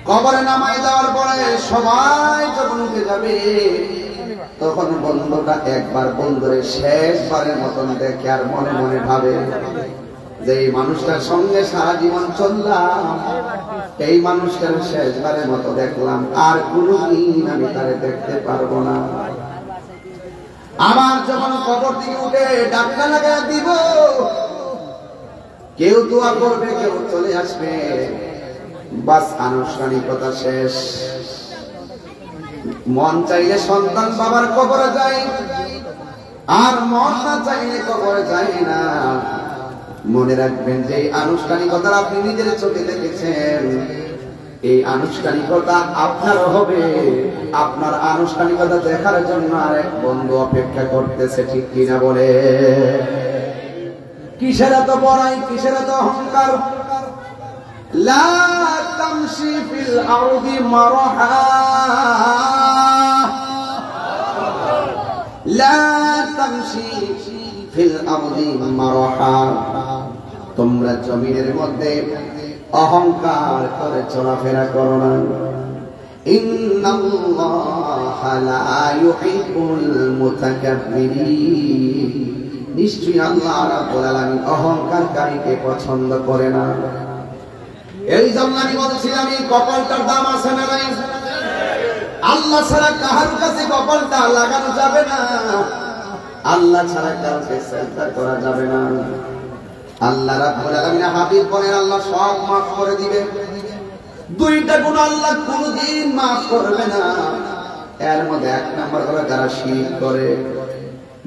কবরে নামাই দেওয়ার পরে সবাই যখন উঠে যাবে, তখন বন্ধুটা একবার বন্ধুরে শেষবারের মতন দেখে আর মনে মনে ভাবে যে এই মানুষটার সঙ্গে সারা জীবন চললাম, এই মানুষটার শেষবারের মতো দেখলাম, আর কোনদিন আমি তারে দেখতে পারবো না। আমার যখন কবর থেকে উঠে ডাক্তার লাগা দিব, কেউ দোয়া করবে, কেউ চলে আসবে, বাস আনুষ্ঠানিকতা শেষ। মন চাইলে সন্তান বাবার কবরে যায়, আর মন না চাইলে কবরে যায় না। মনে রাখবেন যে এই আনুষ্ঠানিকতা আপনি নিজের চোখে দেখেছেন, এই আনুষ্ঠানিকতা আপনারও হবে। আপনার আনুষ্ঠানিকতা দেখার জন্য আরেক বন্ধু অপেক্ষা করতেছে, ঠিক কিনা বলে? কিসের এত বড়াই, কিসের এত অহংকার? লা তামশি ফিল আরদি মারহা, লা তামশি ফিল আরদি মারহা। তোমরা জমিনের মধ্যে অহংকার করে চলাফেরা করো না। ইন্নাল্লাহা লা ইউহিব্বুল মুতাকাব্বিরিন। নিশ্চয়ই আল্লাহ রাব্বুল আলামিন অহংকারকারীকে পছন্দ করে না। এই জন্য আমি বলছিলাম, এই কপালটার দাম আছে না নাই? আল্লাহ ছাড়া কাহার কাছে কপালটা লাগানো যাবে না। আল্লাহ ছাড়া কাউকে সিজদা করা যাবে না। আল্লাহ রাব্বুল আলামিন হাবিব বলেন, আল্লাহ সব মাফ করে দিবে। দুইটা গুনাহ আল্লাহ কোনদিন মাফ করবে না। এর মধ্যে এক নম্বর হলো যারা শিরক করে,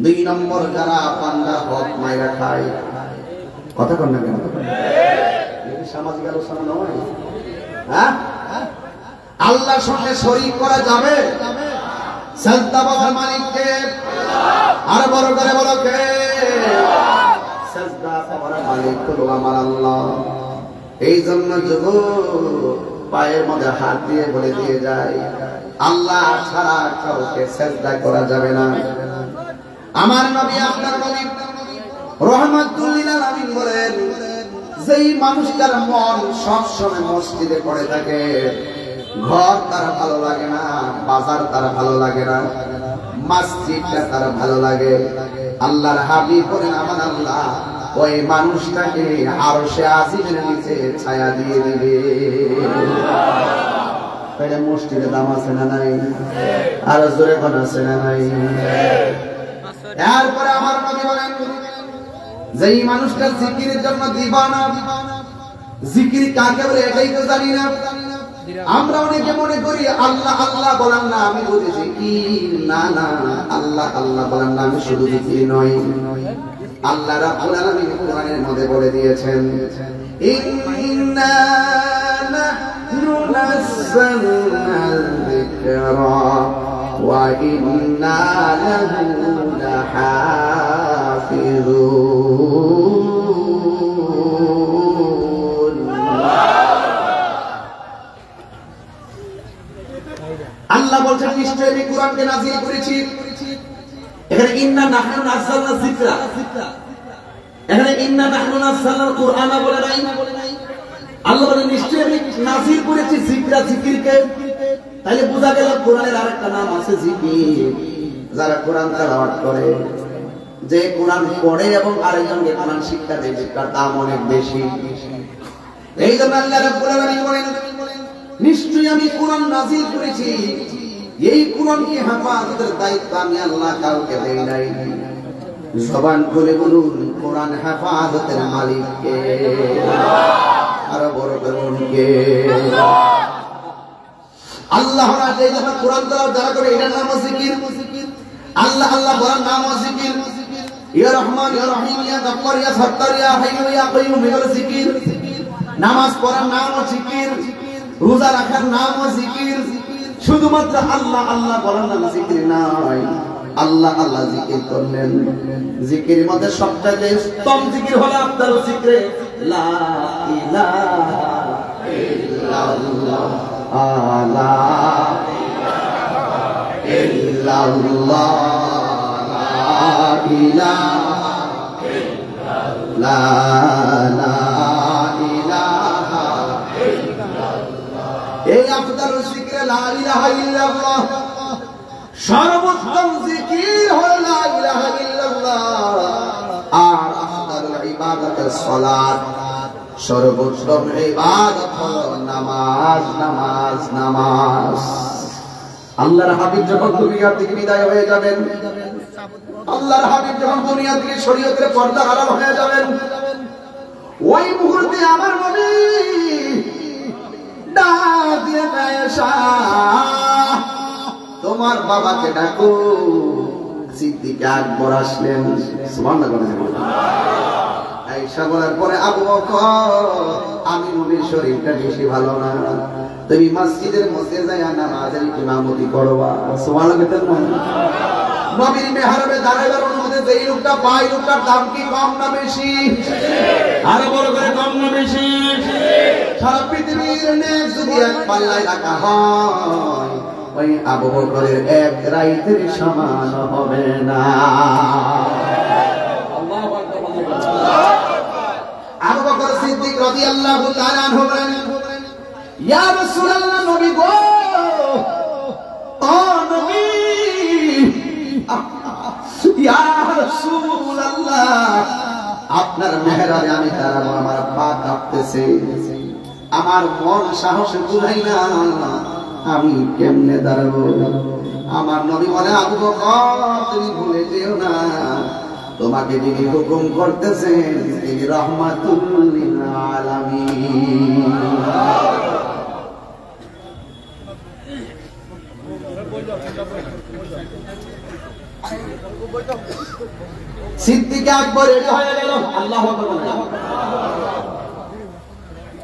দুই নম্বর যারা বান্দার হক মাইরা খায়। কথা কন না কেন? সামাজিক আলোচনা নয়। হ্যাঁ, আল্লাহর সঙ্গে শরীক করা যাবে? সিজদা পাওয়ার মালিক কে? আর বড় করে বলো কে? সিজদা পাওয়ার মালিক হলো আমার আল্লাহ। এই জন্য যুবক পায়ের মধ্যে হাত দিয়ে বলে দিয়ে যায়, আল্লাহ ছাড়া কাউকে সিজদা করা যাবে না। আমার নবী, আপনার নবী রাহমাতুল লিল আলামিন বলেন, যেই মানুষটার মন সবসময় মসজিদে পড়ে থাকে, ঘর তার ভালো লাগে না, বাজার তার ভালো লাগে না, মসজিদটা তার ভালো লাগে, আল্লাহর হাবিব বলেন আমার আল্লাহ ওই মানুষটাকে আরশে আজিমের নিচে ছায়া দিয়ে দিবে। তাহলে মসজিদে দাম আছে না নাই? আর জোরে কোন আছে না নাই? এরপরে আমার নবী বলেন, যেই মানুষটা জিকিরের জন্য দিবানা, জিকির কাকে বলে এটাই তো জানি না। আমরা অনেকে মনে করি আল্লাহ আল্লাহ বলেন না আমি বুঝি জিকির। না না, আল্লাহ আল্লাহ বলেন না আমি শুধু জিকির নয়। আল্লাহ রাব্বুল আলামিন কোরআনের মধ্যে বলে দিয়েছেন, ইন্না নাহনু নাযালনা যিকরা ওয়া ইন্না লাহু লাহাফিজুন। আল্লাহ বলছেন নিশ্চয়ই আমি কোরআনকে নাযিল করেছি। এখানে ইন্না নাহনু নাযালনা যিকরা, এখানে ইন্না নাহনু নাযালনা কুরআনা বলে নাই। আল্লাহ বলেন নিশ্চয়ই আমি নাযিল করেছি যিকরা, জিকিরকে। তাহলে বোঝা গেল কোরআনের আরেকটা নাম আছে জিকির। যারা কোরআন তেলাওয়াত করে, যে কোরআন পড়ে এবং আরেকজনকে কোরআন শিক্ষা দেয়, তার দাম অনেক বেশি। এই জন্য আল্লাহ রাব্বুল আলামিন বলেন নিশ্চয়ই আমি কোরআন নাযিল করেছি। এই কোরআনকে হেফাজতের দায়িত্ব আমি আল্লাহ কাউকে দেই নাই। জবান খুলে বলুন কোরআন হেফাজতের মালিক কে? আরো বড় করুন কে? আল্লাহ যে যখন কোরআন তেলাওয়াত যারা করে এটার নাম জিকির। আল্লাহ আল্লাহ বলার নাম জিকির। ইয়া রহমান ইয়া রহিম ইয়া গফফার ইয়া সত্তার ইয়া হাইয়্যু ইয়া কাইয়্যুম এগুলো জিকির। নামাজ পড়ার নাম জিকির, রোজা রাখার নাম জিকির। শুধুমাত্র আল্লাহ আল্লাহ বলার নাম জিকির নয়। আল্লাহ আল্লাহ জিকির করলেন, জিকিরের মধ্যে সবচেয়ে উত্তম জিকির হলো আফদালু জিকরে লা ইলাহা ইল্লাল্লাহ, লা ইলাহা ইল্লাল্লাহ, লা ইলাহা ইল্লাল্লাহ, লা ইলাহা ইল্লাল্লাহ। এই আফদালু জিকরে লা ইলাহা ইল্লাল্লাহ, সর্বোত্তম জিকির হলো লা ইলাহা ইল্লাল্লাহ। আর আফদালুল ইবাদাতুস সালাত, সর্বোত্তম ইবাদত হলো নামাজ, নামাজ, নামাজ। আল্লাহর হাবিব যখন দুনিয়া থেকে বিদায় হয়ে যাবেন, আল্লাহর হাবিব যখন দুনিয়া থেকে শরীয়তের পর্দা হারাম হয়ে যাবেন, ওই মুহূর্তে আমার নবী ডাক দিয়ে আয়েশা তোমার বাবাকে ডাকো। সিদ্দিক আকবর আসলেন, সুবহানাল্লাহ। আয়েশা বলার পরে আবু বকর আমি নবীর শরীরটা বেশি ভালো না, তুমি মসজিদের মধ্যে যায়া নামাজের ইমামতি করবা। সুবহানাল্লাহ। নবীর মেহরাবে দাঁড়াবার অনুমতি যেই লোকটা পায়, লোকটার দাম কি কম না বেশি? আরো বড় করে কম না বেশি? সারা পৃথিবীর নেক যদি এক পাল্লায় রাখা হয়, ওই আবু বকরের এক রাইতের সমান হবে না। আবু বকর সিদ্দিক রাদিয়াল্লাহু তাআলা আনহু বলেন, ইয়া রাসূলুল্লাহ, নবী গো, ও নবী, ইয়া রাসূলুল্লাহ, আপনার মেহরাবে আমি দাঁড়াবো, আমার পা কাঁপতেছে, আমার মন সাহসে কুলায় না, আমি কেমনে দাঁড়াবো? আমার নবী বলে, আবু বকর তুমি ভুলে যেও না, তোমাকে যিনি হুকুম করতেছেন তিনি রাহমাতুল লিল আলামিন। সিদ্দিক আকবর রেডি হয়ে গেল, আল্লাহু আকবার।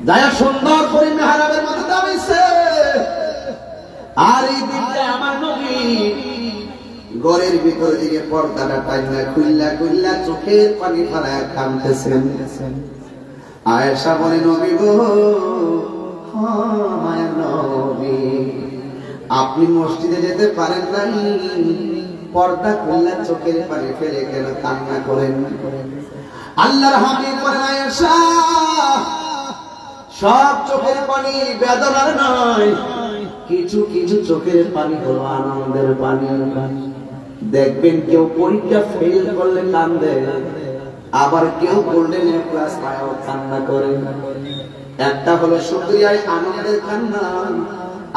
দয়া সুন্দর করে মেহরাবের মধ্যে দাঁড়িয়েছে, আর এই দিকটা আমার নবী ঘরের ভিতর দিকে পর্দাটা টাইনা খুললা খুললা চোখের পানি ফেলায় কাঁদতেছেন। আয়েশা বলে, নবী গো, মায়ের নবী, আপনি মসজিদে যেতে পারেন নাই, পর্দা খুললা চোখের পানি ফেলে কেন কান্না করেন? আল্লাহর হাবিব বলেন, আয়েশা, সব চোখের পানি বেদনার নয়, কিছু কিছু চোখের পানি হলো আনন্দের পানি। দেখবেন কেউ পরীক্ষা ফেল করলে কান্দে, আবার কেউ গোল্ডেন এ প্লাস পায়ও কান্না করে। একটা হলো শুকরিয়ায় আনন্দের কান্না,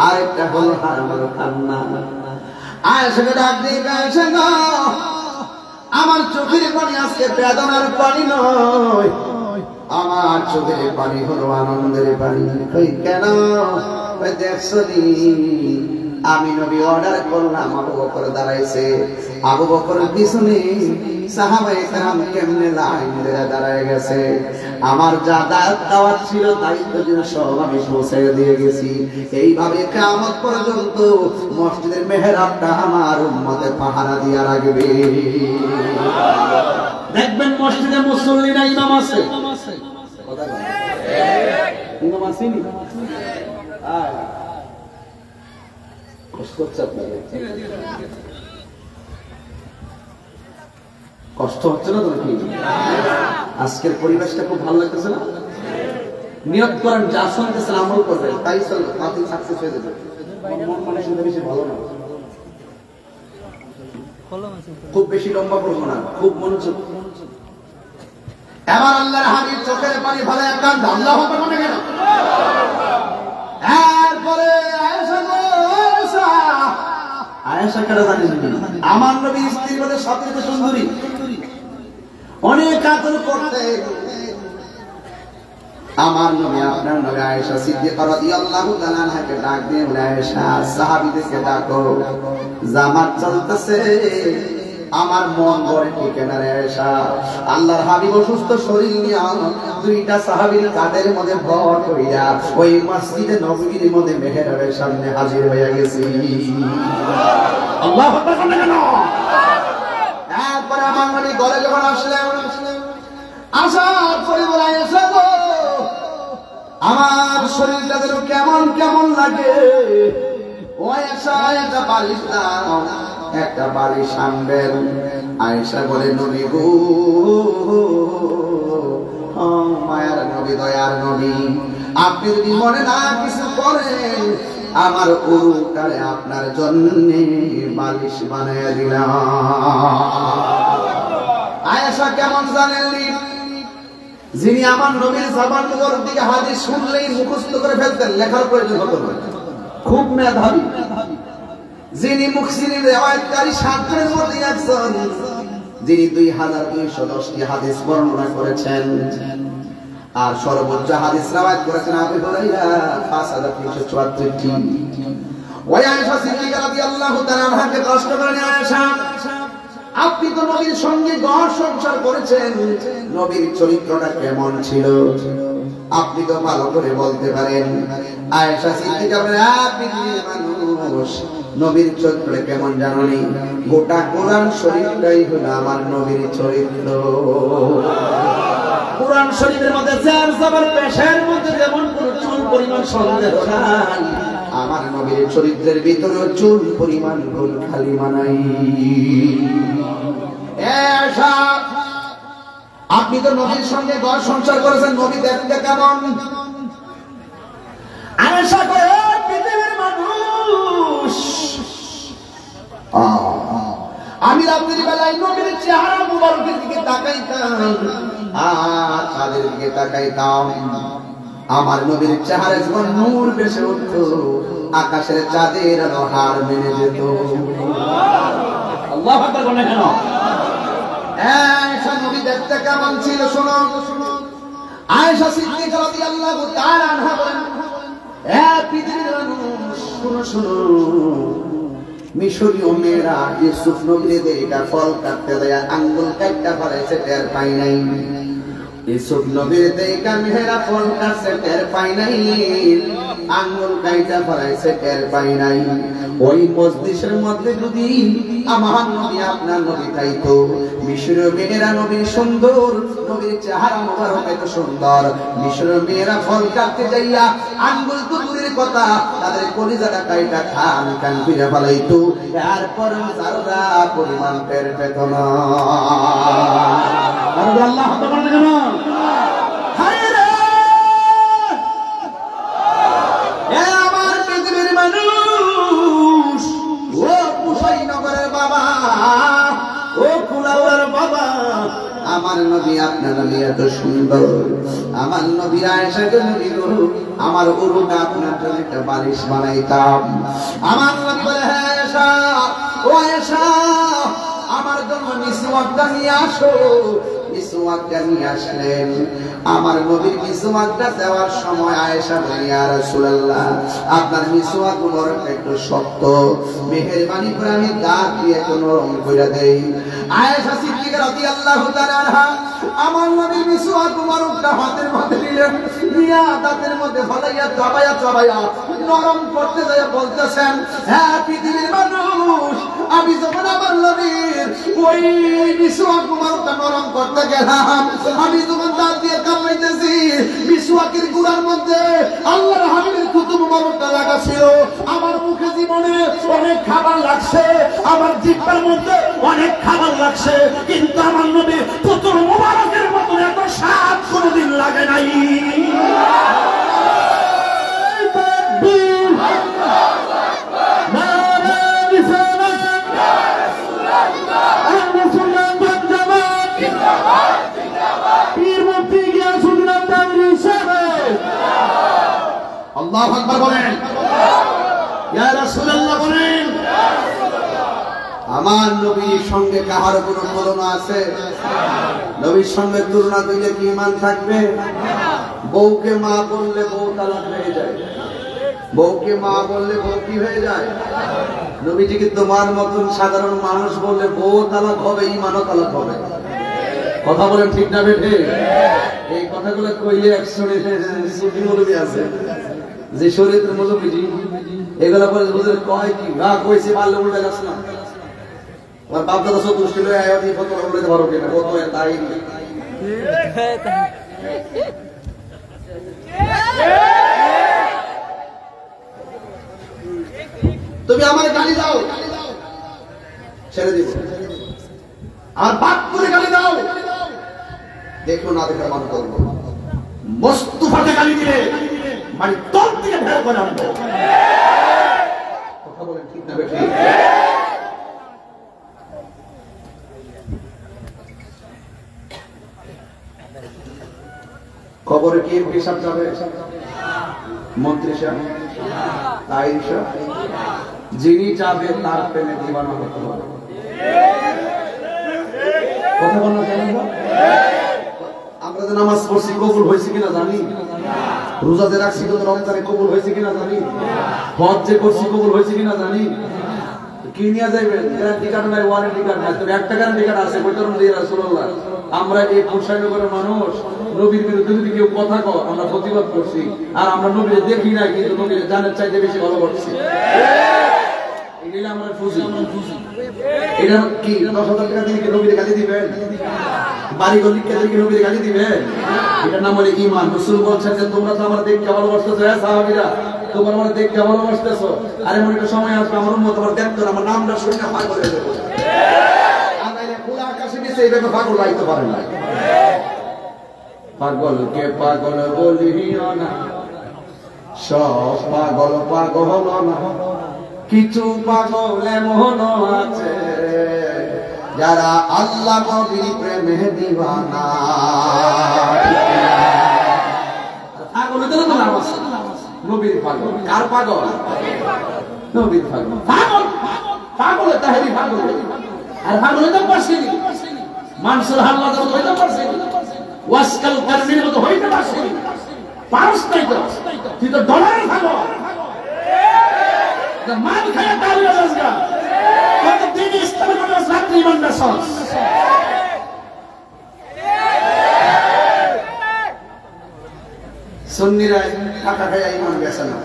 আর একটা হলো হারানোর কান্না। আয়েশাকে ডাক দিয়ে, আয়েশা গো, আমার চোখের পানি আজকে বেদনার পানি নয়, আমার চোখের পানি হলো আনন্দের পানি। কেন? দেখছনি আমি নবী অর্ডার করলাম, আবু বকর দাঁড়াইছে, আবু বকরের পিছনে সাহাবায়ে কেরাম কেমনে লাইন ধরে দাঁড়ায় গেছে। আমার যা দাওয়াত ছিল দায়িত্ব ছিল সব আমি পৌঁছে দিয়ে গেছি। এইভাবে কিয়ামত পর্যন্ত মসজিদের মেহরাবটা আমার উম্মতে পাহারা দিয়ে রাখবে। দেখবেন মসজিদে মুসল্লিরা ইমাম আছে, ইমাম আসেনি, কষ্ট হচ্ছে আপনাদের, কষ্ট হচ্ছে না তো নাকি? আজকের পরিবেশটা খুব ভালো লাগতেছে না? নিয়ত করেন যা শুনতেছেন আমল করবেন, তাই আপনি সাকসেস হয়ে যাবেন। মন মানসিকতা বেশি ভালো না, খুব বেশি লম্বা করবো না, খুব মনোযোগ। এবার আল্লাহর হাবিব চোখের পানি ফেলে একদম আল্লাহু আকবার বলে গেল। এরপরে আয়েশা কেন জানেন? আমার নবী স্ত্রী বলে সবচেয়ে সুন্দরী, অনেক আদর করতে। আমার নবী আপনার নবী আয়েশা সিদ্দিকা রাদিয়াল্লাহু তাআলা আনহাকে ডাক দিয়ে বলে, আয়েশা সাহাবীদেরকে ডাকো, জামাত চলতেছে, আমার মন বড় টিকে না রে আয়েশা। আল্লাহর হাবিব অসুস্থ শরীর নিয়ে দুইটা সাহাবীর কাঁধের মধ্যে ভর কইরা ওই মসজিদে নববীর মধ্যে মেহরাবের সামনে হাজির হয়ে গেছি। আল্লাহু আকবার বলে গেল। এরপরে আমার নবী ঘরে যখন আসলেন, আসার পরে বলে আয়েশা গো, আমার শরীরটা যেন কেমন কেমন লাগে, ও আয়েশা একটা বালিশ দাও, একটা বাড়ি সামবেন। আয়েশা বলে, নবী গো, ও মায়ার নবী, দয়ার নবী, আপনি যদি মনে না কিছু করেন, আমার উরুটারে আপনার জন্য বালিশ বানাইয়া দিলাম। আয়েশা কেমন জানেননি? যিনি আমার নবীর জবান মুবারক দিকে হাদিস শুনলেই মুখস্থ করে ফেলতেন, লেখার প্রয়োজন হতো না, খুব মেধাবী। যিনি মুখসিরির রিওয়ায়াতকারী সাতজনের মধ্যে একজন, যিনি 2210টি হাদিস বর্ণনা করেছেন, আর সর্বোচ্চ হাদিস রিওয়ায়াত করেছেন আবু হুরায়রা 5374টি। ওই আয়েশা সিদ্দিকা রাদিয়াল্লাহু তাআলা আনহাকে কষ্ট করেন, আয়েশা আপনি তো নবীর সঙ্গে ঘর সংসার করেছেন, নবীর চরিত্রটা কেমন ছিল আপনি তো ভালো করে বলতে পারেন। আয়েশা সিদ্দিকা বলে, আপনি মানুষ, নবীর চরিত্র কেমন জানেন? গোটা কোরআন শরীফটাই হলো আমার নবীর চরিত্র। কোরআন শরীফের মধ্যে চার জবর পেশের মধ্যে যেমন কোন চুল পরিমাণ সন্দেহ নাই, আমার নবীর চরিত্রের ভিতরে চুল পরিমাণ ভুল খালি মানাই। আয়েশা আপনি তো নবীর সঙ্গে ঘর সংসার করেছেন, নবী দেখতে কেমন? আয়েশা কয়, পৃথিবীর মানুষ, আমি রাত্রির বেলায় নবীর চেহারা মুবারকের দিকে তাকাইতাম, আর তাদের দিকে তাকাইতাম, আমার নবীর চেহারা যখন নূর ভেসে উঠত, আকাশের চাঁদের আলো হার মেনে যেত। আল্লাহু আকবার বলে কেন? আয়েশা নবী দেখতে কেমন ছিল শোনো। আয়েশা সিদ্দিকা রাদিয়াল্লাহু তাআলা আনহা বলেন, এ পৃথিবীর মানুষ শোনো শোনো, মিশরীয় মেয়েরা ইউসুফ নবীর এটা ফল কাটতে দেয়, আঙ্গুল কাটতে পারেছে, টের পাই নাই। ইউসুফ নবীর দেখা মেয়েরা ফল কাটছে, টের পাই নাই, আঙ্গুল কাইটা ফলাইছে, টের পাই নাই। ওই মজলিসের মধ্যে যদি আমার নবী আপনার নবী খাইতো, মিশরীয় মেয়েরা নবীর সুন্দর, নবীর চেহারা মোবারক এত সুন্দর, মিশরীয় মেয়েরা ফল কাটতে যাইয়া আঙ্গুল তো দূরের কথা, তাদের কলিজাটা কাইটা খান কান ফিরে ফেলাইতো, এরপর যারা পরিমাণ টের পেত না। আল্লাহ আকবার বলে কেন? হায় রে, এ আমার পৃথিবীর মানুষ, ও কুশাইনগরের বাবা, ও কুলাউড়ার বাবা, আমার নবী আপনার নবী এত সুন্দর, আমার নবী আয়েশাকে নবী গো, আমার উরুটা আপনার জন্য একটা বালিশ বানাইতাম। আমার নবী বলে, হ্যাঁ আয়েশা, ও আয়েশা, আমার জন্য মিসওয়াকটা নিয়ে আসো। মিসওয়াকটা নিয়ে আসলেন। আমার নবীর মিসওয়াকটা দেওয়ার সময় আয়েশা বলেন, ইয়া রাসূলুল্লাহ, আপনার মিসওয়াক মুবারক একটু শক্ত, মেহেরবানি করে আমি দাঁত দিয়ে একটু নরম করে দেই। আয়েশা সিদ্দিকা রাদিয়াল্লাহু তাআলা আনহা আমার নবীর মিসওয়াক মুবারকটা হাতের মধ্যে নিলেন, নিয়া দাঁতের মধ্যে ফলাইয়া চাবায়া চাবায়া নরম করতে যায় বলতেছেন, হ্যাঁ পৃথিবীর মানুষ, আমি যখন আমার নবীর ওই মিসওয়াক মুবারকটা নরম করতে গেলাম, আমি যখন দাঁত দিয়ে কামড়াইতেছি, মিসওয়াকের গুড়ার মধ্যে আল্লাহর হাবিবের থুতু মুবারকটা লাগা ছিল। আমার মুখে জীবনে অনেক খাবার লাগছে, আমার জিহ্বার মধ্যে অনেক খাবার লাগছে, কিন্তু আমার নবী থুতু মুবারকের মতো এত স্বাদ কোনোদিন লাগে নাই। আল্লাহু আকবার বলেন, ইয়া রাসূলুল্লাহ বলেন। আমার নবীর সঙ্গে কাহার কোনো তুলনা আছে? নবীর সঙ্গে তুলনা দিলে কি ঈমান থাকবে? বউকে মা বললে বউ তালাক হয়ে যায়, বউকে মা বললে বউ কি হয়ে যায়? নবীজিকে তোমার মতন সাধারণ মানুষ বললে বউ তালাক হবে, ঈমানও তালাক হবে। কথা বলেন ঠিক না বেঠে? এই কথাগুলো কইলে একশনে সুফি মৌলবী আছে যে শরীয়তের মৌলবী, এগুলা পরে বুঝে কয় কি না কইছে পারলে উল্টে যাস না। আমার বাপ দাদা সব মুশকিল হয়ে আয় এই ফটো উল্টে পারো কিনা? কত তাই তুমি আমার গালি দাও ছেড়ে দিব, আর বাপ করে গালি দাও দেখো না দেখা মান করবো। মোস্তফাকে গালি দিলে মানে তোর থেকে ভেড় করে আনবো। কথা বলেন ঠিক না বেঠিক? খবরে কি পেশাব যাবে? মন্ত্রী সাহেব, আইন সাহেব, যিনি যাবে তার প্রেমে দিওয়ানা হতে হবে। কথা বলনা জানেন না? আমরা যে নামাজ পড়ছি কবুল হয়েছে কিনা জানি, রোজা যে রাখছি তো রমজানে কবুল হয়েছে কিনা জানি, হজ যে করছি কবুল হয়েছে কিনা জানি। কি নিয়ে যাইবেন? গ্যারান্টি কার্ড নাই, ওয়ারেন্টি কার্ড নাই, তবে একটা গ্যারান্টি কার্ড আছে, বৈতরণ দিয়ে রাসূলুল্লাহ। আমরা এই পোশাকনগরের মানুষ, নবীর বিরুদ্ধে যদি কেউ কথা কয় আমরা প্রতিবাদ করছি, আর আমরা নবীরে দেখি না কিন্তু নবীরে জানের চাইতে বেশি ভালোবাসছি। এগুলো আমরা ফুজি। এটা কি 10,000 টাকা দিয়ে কি নবীরে গালি দিবেন? বাড়ি গলি কে দিয়ে নবীরে গালি দিবেন? এটা নাম হলো ঈমান। রাসূল বলছেন যে তোমরা তো আমার দেখতে ভালোবাসতেছো, হ্যাঁ সাহাবীরা তোমরা আমার দেখতে ভালোবাসতেছো, আরে মনে একটা সময় আসবে আমার উম্মত আমার দেখতে আমার নামটা শুনে পাগল হয়ে যাবে। আনাইলে খোলা আকাশে নিচে এইভাবে পাগল লাইতে পারে না। পাগলকে পাগল বলিও না, সব পাগল পাগল না, কিছু পাগল এমন আছে যারা আল্লাহ নবীর প্রেমে দিওয়ানা। পাগল তো না নামাজ, নবীর পাগল। কার পাগল? নবীর পাগল। পাগল পাগল তাহেরি পাগল, আর পাগল তো পারছেনি মানসুর হাল্লাদ তো হইতে পারছেনি, ওয়াসকাল কারমির মতো হইতে পারছেনি। পারস নাই তো, তুই তো ডলারের পাগল। মান খায়া তালিয়া রাজগা কত দিন ইসলামের মধ্যে রাত্রি ইমানটা সস। সুন্নিরা টাকা খায়া ইমান বেচে না,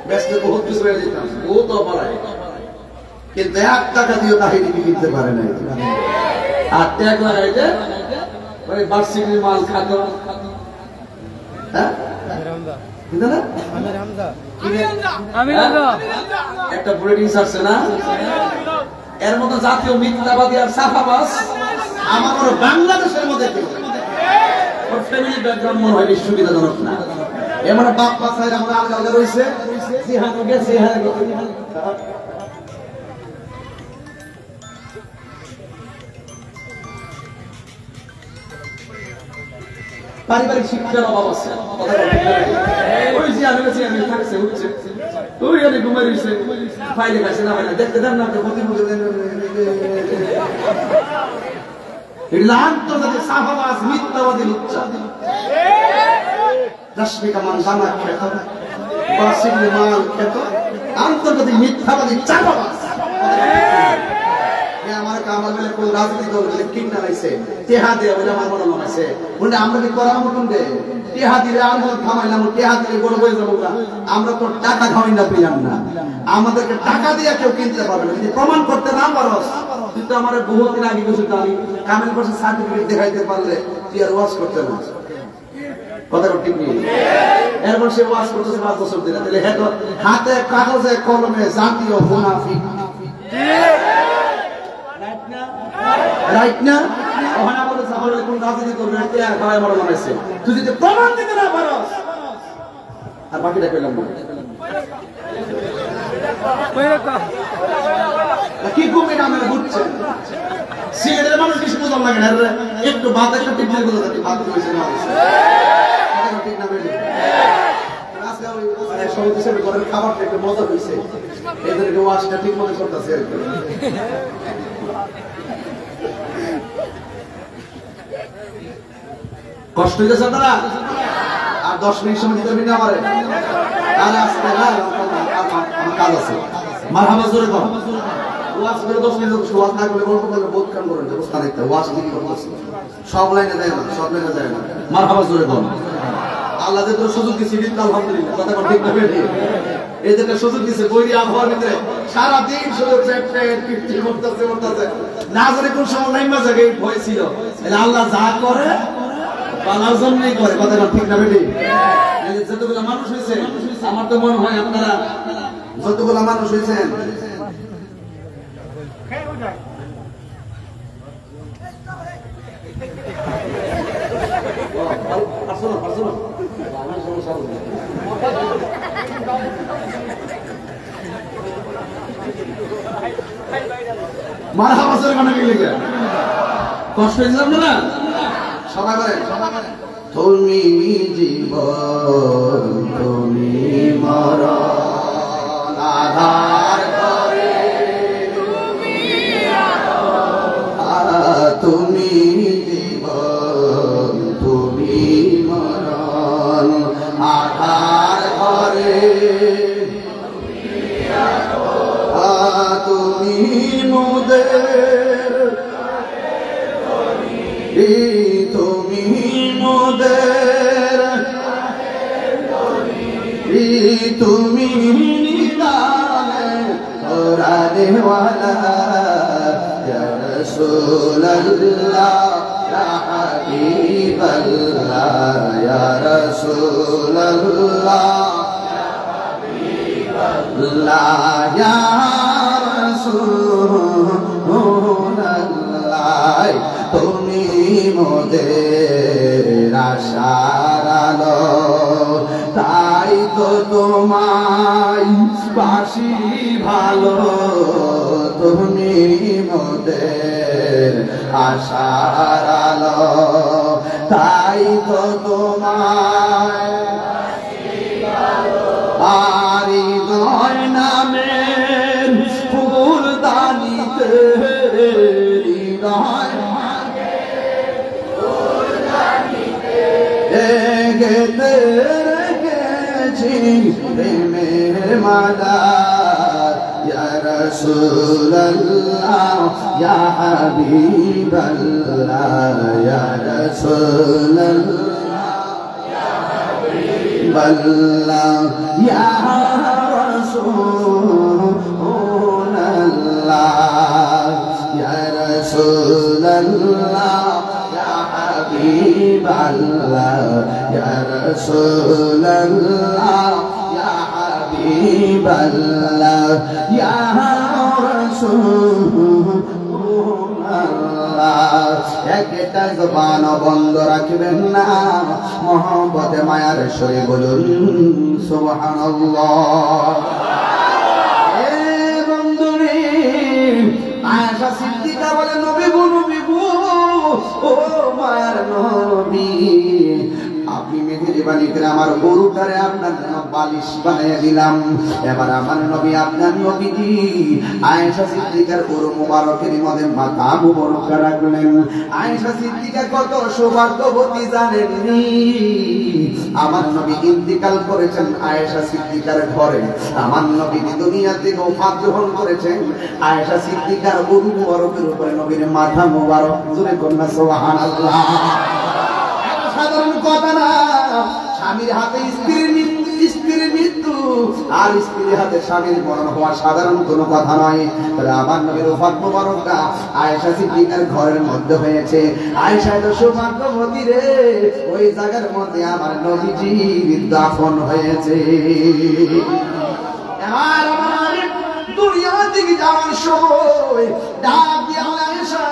বেচতে বহুত কিছু হয়ে যেতাম, বহুত অপরাধ, কিন্তু 1 টাকা দিয়ে তাহিরি কিনতে পারে না। আর ট্যাগ লাগাইতে ওই বার্ষিকীর মাল খাত, হ্যাঁ একটা ব্রিডিং আছে না, এর মতো জাতীয় মিথ্যাবাদী আর সাফাবাজ আমার বাংলাদেশের মধ্যে কেউ ওর ফ্যামিলি ব্যাকগ্রাউন্ড মনে হয় সুবিধাজনক না। এমন বাপ বাচ্চারা আমরা আলাদা আলাদা রয়েছে, জিহানো গেছে পারিবারিক শিক্ষার অভাব আছে। ওই যে আমি কাছে আমি থাকছে উঠছে ওই আমি ঘুমাই রয়েছে ফাইলে কাছে না দেখতে দেন না তো প্রতি এটা আন্তর্জাতিক সাফাবাজ মিথ্যাবাদী লুচ্চা রশ্মিকা মানজানা খেত বাসিলি মাল খেত আন্তর্জাতিক মিথ্যাবাদী চাপাবাজ আমার কামাল বলে কোন রাজনীতি দল বলে কিন্না লাইছে টেহা দিয়ে বলে আমার মনে নামাইছে বলে আমরা কি করা মতন দে টেহা দিলে আন্দোলন থামাইলাম টেহা দিলে বড় হয়ে যাবো আমরা তো টাকা খাওয়াই না পেলাম না আমাদেরকে টাকা দিয়ে কেউ কিনতে পারবে না যদি প্রমাণ করতে না পারো কিন্তু আমার বহুত দিন আগে কিছু আমি কামেল পাশে সার্টিফিকেট দেখাইতে পারলে তুই আর ওয়াশ করতে না কথা ঠিক নেই এরপর সে ওয়াশ করতেছে 5 বছর দিলে তাহলে হাতে কাগজে কলমে জাতীয় মুনাফিক রাইট না ওখানে আমাদের সাহাবায়ে কোন রাজনীতি করবে না কে আর খাওয়ায় মরণ হয়েছে তুই যদি প্রমাণ দিতে না পারস আর বাকিটা কইলাম না কি কমে নামে ঘুরছে সিলেটের মানুষ কিছু বুঝাম লাগে না একটু বাদ একটা টিপলে বুঝা যাচ্ছে বাদ হয়েছে না ঠিক না বেশি আজকে ওই সমিতি হিসেবে ঘরের খাবারটা একটু মজা হয়েছে এদেরকে ওয়াশটা ঠিক মতো করতেছে আর কি কষ্ট হইতেছে আপনারা আর 10 মিনিট সময় দিতে না পারে তাহলে আজকে না আমার কাজ আছে মারহাবা জোরে কর ওয়াজ করে 10 মিনিট ওয়াজ না করলে গল্প করলে বহুত কাম করেন অবস্থা দেখতে ওয়াজ দিকে করতেছে সব লাইনে যায় না সব লাইনে যায় না মারহাবা জোরে কর আল্লাহ যে তোর সুযোগ দিয়েছে দিন আলহামদুলিল্লাহ কথা কর ঠিক না বেশি এদেরকে সুযোগ দিয়েছে বৈরী আবহাওয়ার ভিতরে সারা দিন শুধু পিপটি করতেছে না জানে কোন সময় নাইমা জায়গা ভয় ছিল তাহলে আল্লাহ যা করে পালার জন্যই করে কথা ঠিক না বেটি যতগুলো মানুষ হয়েছে আমার তো মনে হয় আপনারা যতগুলো মানুষ হয়েছেন মারহাবা জোরে কোন গেলে কষ্ট হয়েছে আপনারা সবাই বলেন তুমি জীবন তুমি মরণ আধার করে তুমি জীবন তুমি মরণ আধার করে তুমি মোদের তুমি মোদের তুমি নিদানে তোরা দেওয়ালা ইয়া রাসূলুল্লাহ ইয়া হাবিবাল্লাহ ইয়া রাসূলুল্লাহ ইয়া হাবিবাল্লাহ ইয়া রাসূলুল্লাহ তুমি মোদের আশার আলো তাই তো তোমায় বাসি ভালো তুমি মোদের আশার আলো তাই তো তোমায় আরি নয় নামের ফুল দানিতে হৃদয় গেতে রেখেছি প্রেমের মালা ইয়া রাসূলুল্লাহ ইয়া হাবিবাল্লাহ ইয়া রাসূলুল্লাহ ইয়া হাবিবাল্লাহ ইয়া রাসূলুল্লাহ ইয়া রাসূলুল্লাহ হাবিবাল্লাহ ইয়া রাসূলুল্লাহ ইয়া হাবিবাল্লাহ ইয়া রাসূলুল্লাহ একটা জবান বন্ধ রাখবেন না মহব্বতে মায়ার সরে বলুন সুবহানাল্লাহ এ বন্ধুরে আয়েশা সিদ্দিকা বলে নবী গো ও মায়ার নবী আপনি মেহেরবানি মেহেরবানি করে আমার গরুটারে আপনার জন্য বালিশ বানিয়ে দিলাম। এবার আমার নবী আপনার নবীজি আয়েশা সিদ্দিকার গরু মুবারকের মধ্যে মাথা মুবারক রাখলেন। আয়েশা সিদ্দিকা কত সৌভাগ্যবতী জানেননি, আমার নবী ইন্তিকাল করেছেন আয়েশা সিদ্দিকার ঘরে। আমার নবী দুনিয়া থেকে ওফাত গ্রহণ করেছেন আয়েশা সিদ্দিকার গরু মুবারকের উপরে নবীর মাথা মুবারক। জোরে কন্যা সুবহানাল্লাহ। সাধারণ কথা না, স্বামীর হাতে স্ত্রীর মৃত্যু আর স্ত্রীর হাতে স্বামীর মরণ হওয়া সাধারণ কোনো কথা নয়। আমার নবীর ওফাত মুবারকটা আয়েশা সিদ্দিকার ঘরের মধ্যে হয়েছে। আয়েশা তো সৌভাগ্যবতী রে, ওই জায়গার মধ্যে আমার নবীজি দাফন হয়েছে। এবার আমার দুনিয়া থেকে যাওয়ার সময় ডাক দিয়া আয়েশা,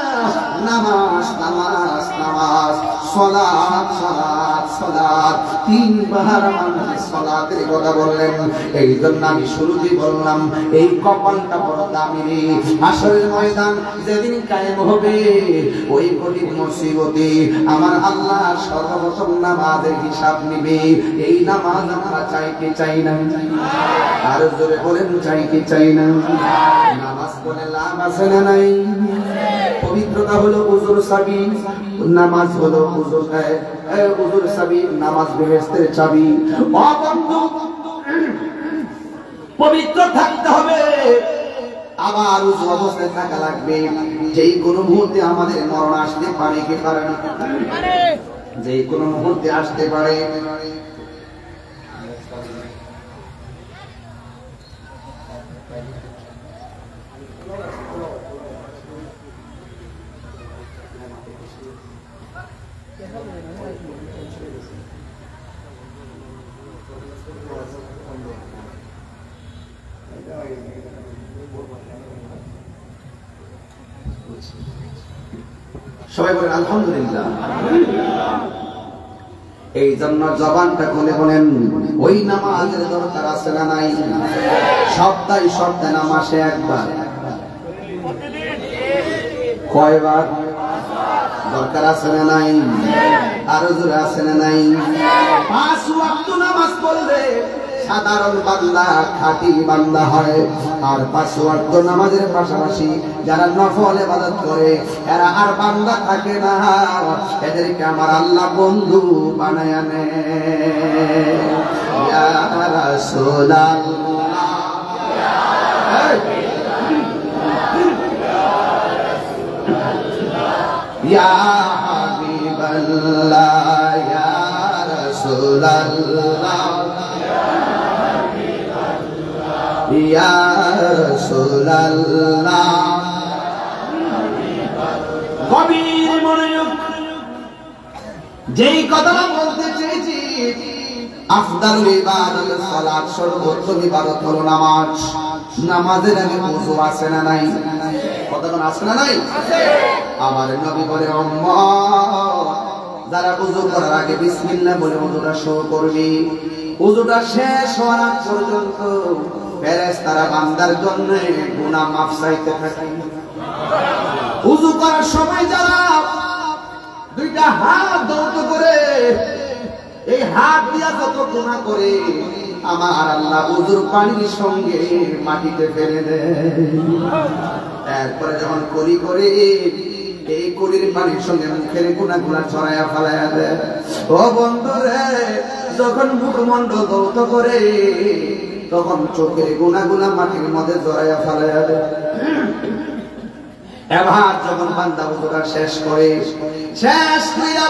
নামাজ নামাজ নামাজ, সালাত সালাত সালাত, তিনবার আমার সালাতের কথা বললেন। এই জন্য আমি শুরুতেই বললাম এই কপালটা বড় দামি রে। হাসরের ময়দান যেদিন কায়েম হবে ওই কঠিন মুসিবতে আমার আল্লাহ সর্বপ্রথম নামাজের হিসাব নিবে। এই নামাজ আমরা চাইতে চাই না, আর জোরে বলেন চাইতে চাই না। নামাজ পড়লে লাভ আছে না নাই? পবিত্রতা হলো উজুর চাবি, নামাজ হলো উজুর চাবি, নামাজ বেহেশতের চাবি। ও বন্ধু, পবিত্র থাকতে হবে, আবার উজু অবস্থায় থাকা লাগবে। যেই কোনো মুহূর্তে আমাদের মরণ আসতে পারে, কি পারে না? যেই কোনো মুহূর্তে আসতে পারে। সবাই বলেন আলহামদুলিল্লাহ। এই জন্য জবানটা খুলে বলেন ওই নামাজের দরকার আছে না নাই? সপ্তাহে সপ্তাহে নামাজে একবার, কয়বার দরকার আছে না নাই? আরো জোরে আছে না নাই? 5 ওয়াক্ত নামাজ পড়লে সাধারণ বান্দা খাঁটি বান্দা হয়। আর 5 ওয়াক্ত নামাজের পাশাপাশি যারা নফল ইবাদত করে এরা আর বান্দা থাকে না, এদেরকে আমার আল্লাহ বন্ধু বানায় নেয়। ইয়া রাসূলুল্লাহ, ইয়া হাবিবাল্লাহ, ইয়া রাসূলুল্লাহ, ইয়া রাসূলুল্লাহ। গভীর মনোযোগ, যেই কথাটা বলতে চেয়েছি, আফদালুল ইবাদাত সালাত, সর্বোত্তম ইবাদত হলো নামাজ। নামাজের আগে ওযু আছে না নাই? কতক্ষণ আছে না নাই? আমার নবী বলে উম্মত, যারা ওযু করার আগে বিসমিল্লাহ বলে ওযুটা শুরু করবি, ওযুটা শেষ হওয়ার আগ পর্যন্ত ফেরেশতারা বান্দার জন্য গুনাহ মাফ চাইতে থাকে। ওযু করার সময় যারা দুইটা হাত দৌত করে, এই হাত দিয়া যত গুনাহ করে আমার আল্লাহ ওযুর পানির সঙ্গে মাটিতে ফেলে দেয়। এরপরে যখন কলি করে এই কলির পানির সঙ্গে মুখের গুনাহগুলা ছড়াইয়া ফেলাইয়া দেয়। ও বন্ধুরে, যখন মুখমণ্ডল দৌত করে তখন চোখের গুনাহগুলা মাটির মধ্যে জড়াইয়া ফেলাইয়া দেয়। এবার যখন বান্দা ওযুটা শেষ করে, শেষ কইরা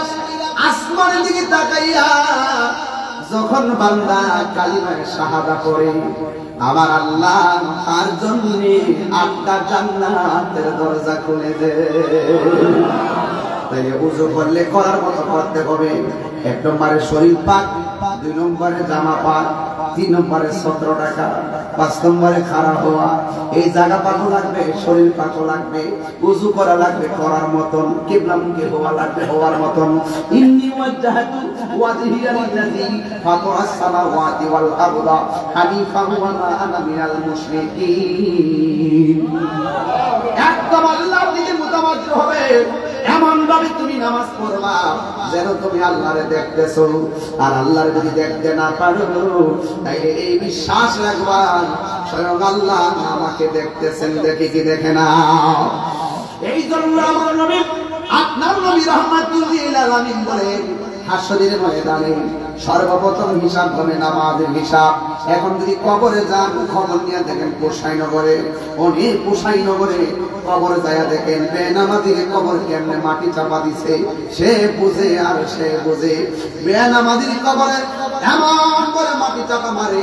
আসমানের দিকে তাকাইয়া যখন বান্দা কালিমায়ে শাহাদা পড়ে, আমার আল্লাহ তার জন্য 8টা জান্নাতের দরজা খুলে দেয়। তাই ওযু করলে করার মতো করতে হবে। 1 নম্বরে শরীর পাক, 2 নম্বরে জামা পাক, 3 নম্বরে 17 টাকা, 5 নম্বরে খারাপ হওয়া। এই জায়গা পাকও লাগবে, শরীর পাকও লাগবে, ওযু করা লাগবে করার মতন, কিবলামুখী হওয়া লাগবে হওয়ার মতন। ইন্নী ওয়াজ্জাহতু ওয়াজহিয়া লিল্লাযী ফাতারাস সামাওয়াতি ওয়াল আরদা হানিফান ওয়া মা আনা মিনাল মুশরিকিন। একদম আল্লাহর দিকে মুতাওয়াজ্জিহ হবে, এমন ভাবে তুমি নামাজ পড়বা যেন তুমি আল্লাহরে দেখতেছো। আর আল্লাহরে যদি দেখতে না পারো তাইলে এই বিশ্বাস রাখবা স্বয়ং আল্লাহ আমাকে দেখতেছেন, দেখি কি দেখে না। এই জন্য আমার নবী, আপনার নবী রাহমাতুল লিল আলামিন বলেন, হাসরের ময়দানে সর্বপ্রথম হিসাব হবে নামাজের হিসাব। এখন যদি কবরে যান, খবর নিয়ে দেখেন পোষাইনগরে, অনেক পোষাইনগরে কবরে যায় দেখেন বেনামাজির কবর কেমনে মাটি চাপা দিছে, সে বুঝে আর সে বুঝে। বেনামাজির কবরে এমন করে মাটি চাপা মারে,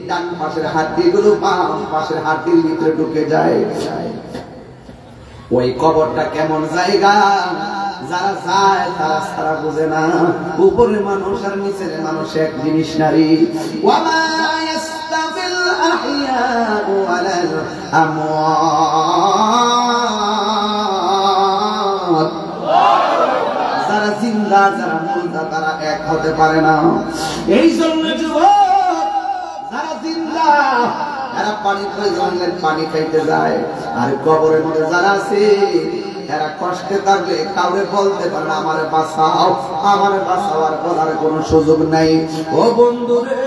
ডান পাশের হাড্ডিগুলো বাম পাশের হাড্ডির ভিতরে ঢুকে যায়। ওই কবরটা কেমন জায়গা, যারা যায় তারা সারা বুঝে না। উপরের মানুষ আর নিচের মানুষ এক জিনিস নারী। ওয়ামা ইয়াস্তাবিল আহইয়াউ ওয়ালাল আমওয়াত, যারা জিন্দা যারা মুর্দা তারা এক হতে পারে না। এই জন্য যুবক, যারা জিন্দা এরা পানি প্রয়োজনের পানি খাইতে যায়, আর কবরের মধ্যে যারা আছে এরা কষ্টে থাকলে কাউরে বলতে পারে না আমারে বাঁচাও, আমারে বাঁচাও, আর বলার কোনো সুযোগ নাই। ও বন্ধু রে,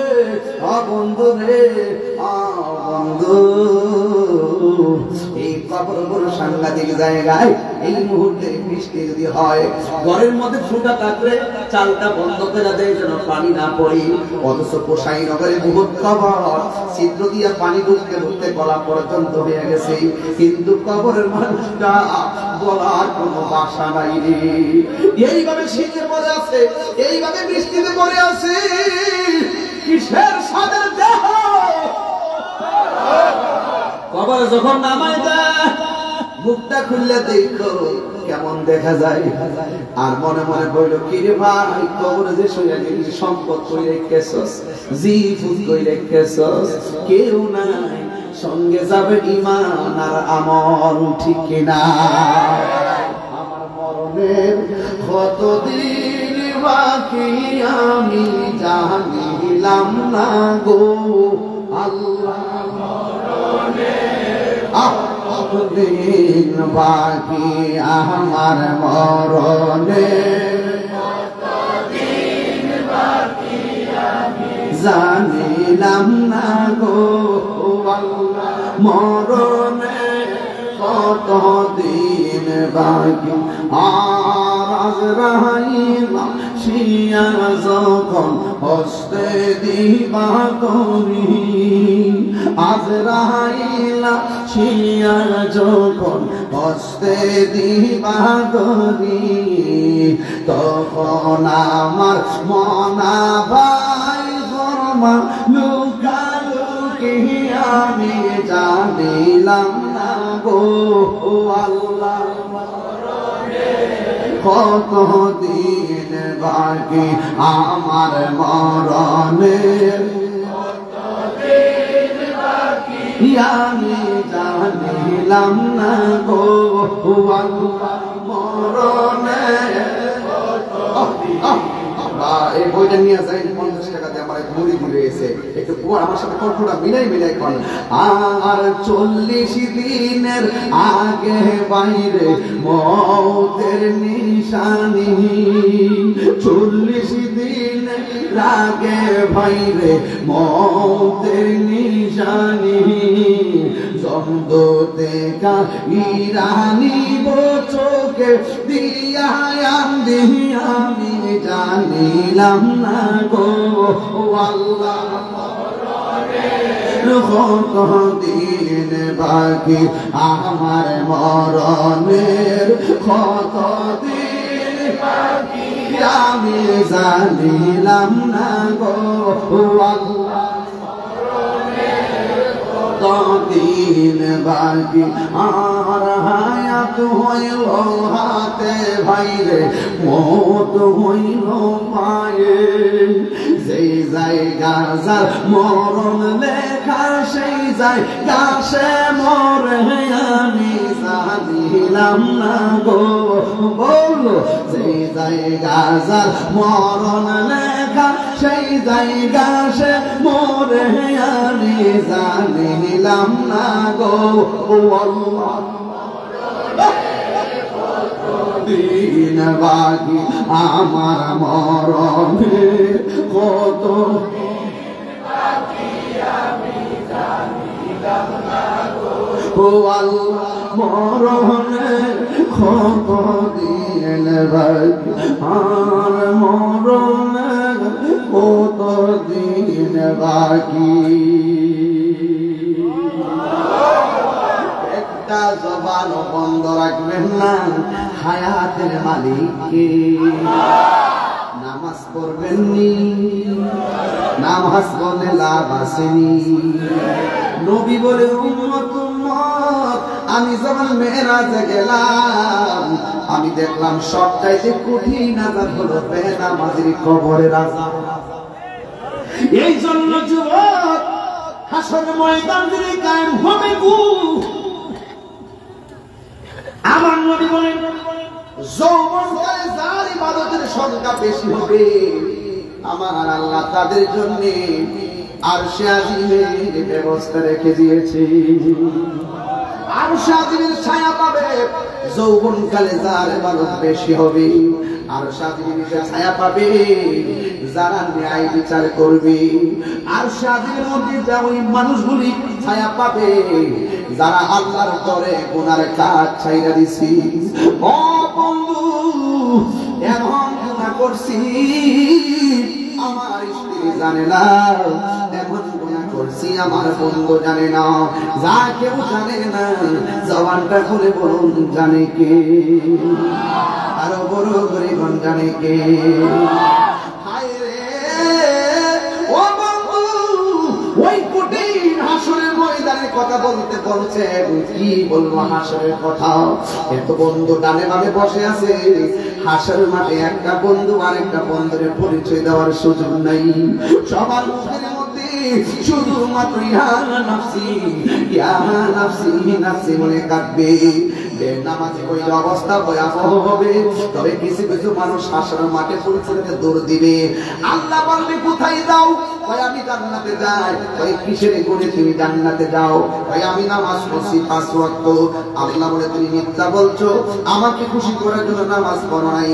ও বন্ধু রে, ও বন্ধু, এই কবর বড় সাংঘাতিক জায়গায়। এই মুহূর্তে বৃষ্টি যদি হয়, ঘরের মধ্যে ফুটা থাকলে চালটা বন্ধ করে দেয় যেন পানি না পড়ে। অথচ পোষাইনগরে বহুত কবর, ছিদ্র দিয়ে পানি ঢুকতে ঢুকতে গলা পর্যন্ত হয়ে গেছে, কিন্তু কবরের মানুষটা বলার কোনো ভাষা নাই রে। এইভাবে শীতে পড়ে আছে, এইভাবে বৃষ্টিতে পড়ে আছে, কিসের সাদের দেহ। কবর যখন নামায় দেয়, মুখটা খুললে দেখো কেমন দেখা যায়। আর মনে মনে বলল, কি রে ভাই, কবরে যে শুয়ে গেলি সম্পদ কই রেখেছস, জিফুত কই রেখেছস, কেউ নাই, সঙ্গে যাবে ঈমান আর আমল, ঠিক কিনা? আমার মরণের কতদিন বাকি আমি জানিলাম না গো আল্লাহ, দিন বাকি আমার মরণের জানিলাম না গো আল্লাহ, মরণের কতদিন বাকি। আর আজরাইল শিয়া যখন হস্তে দিবা করি, আজরাইল শিয়া যখন হস্তে দিবা করি, তখন আমার মনা ভাই গরমা লুকালুকি আমি জানিলাম না গো আল্লাহ, কতদিন বাকি আমার মরণের, আমি জানিলাম না গো আল্লাহ, মরণের। এই বইটা নিয়ে যাই 50 টাকাতে আমার এক মুড়ি ঘুরে এসে একটু আমার সাথে কণ্ঠটা মিলাই কর। আর 40 দিনের আগে বাইরে মৌতের নিশানি, 40 দিনের আগে বাইরে মৌতের নিশানি, জমদোতে কা ইরানি চোখে দিয়া আমি জানিলাম না গো আল্লাহ, কতদিন বাকি আমার মরণের, কতদিন বাকি আমি জানিলাম না গো আল্লাহ, কতদিন বাকি আর হায়াত হইল হাতে ভাইরে, মত হইল পায়ে, সেই জায়গা যার মরণ লেখা সেই জায়গা সে মরে আমি জানিলাম না গো, বলো সেই জায়গা যার মরণ লেখা সেই জায়গা সে মরে আমি জানিলাম না গো আল্লাহ, দিন বাকি আমার মরণে কত ও আল্লাহ মরণে কত দিন বাকি আর মরণে কত দিন বাকি একটা জবান বন্ধ রাখবেন না হায়াতের মালিককে নামাজ পড়বেননি নামাজ পড়লে লাভ আসেনি নবী বলে উম্মত উম্মত আমি যখন মেরাজে গেলাম আমি দেখলাম সবচাইতে কঠিন আযাব হলো বেনামাজির কবরের আযাব এই জন্য যুবক হাসরের ময়দান যদি কায়েম হবে গো আমার নবী বলেন যৌবনকালে যার ইবাদতের সংখ্যা বেশি হবে আমার আল্লাহ তাদের জন্য আরশে আজিমের ব্যবস্থা রেখে দিয়েছে আরশে আজিমের ছায়া পাবে যৌবনকালে যার ইবাদত বেশি হবে আরশে আজিমের ছায়া পাবে যারা ন্যায় বিচার করবে আরশে আজিমের মধ্যে যা ওই মানুষগুলি ছায়া পাবে যারা আল্লাহর তরে গুনার কাজ ছাইরা দিছি ও বন্ধু এমন গুনাহ করছি আমার স্ত্রী জানে না এমন গুনাহ করছি আমার বন্ধু জানে না যা কেউ জানে না জবানটা খুলে বলুন জানে কে আরো বড় করে কোন জানে কে হায় রে ও বন্ধু ওই কঠিন হাসরের ময়দানের কথা বলতে বলছে কি বলবো হাসরের কথা এত বন্ধু ডানে বামে বসে আছে হাসরের মাঠে একটা বন্ধু আরেকটা বন্ধুর পরিচয় দেওয়ার সুযোগ নাই সবার মুখের মধ্যে শুধুমাত্র ইয়া নাফসি নাফসি বলে কাঁদবে বেনামাজি ওই অবস্থা ভয়াবহ হবে তবে কিছু কিছু মানুষ হাসরের মাঠে পরিচয়কে দৌড় দিবে আল্লাহ বলবে কোথায় যাও কই আমি জান্নাতে যাই কই কিসের গুণে তুমি জান্নাতে যাও কই আমি নামাজ পড়ছি 5 ওয়াক্ত আল্লাহ বলে তুমি মিথ্যা বলছো আমাকে খুশি করার জন্য নামাজ পড়ো নাই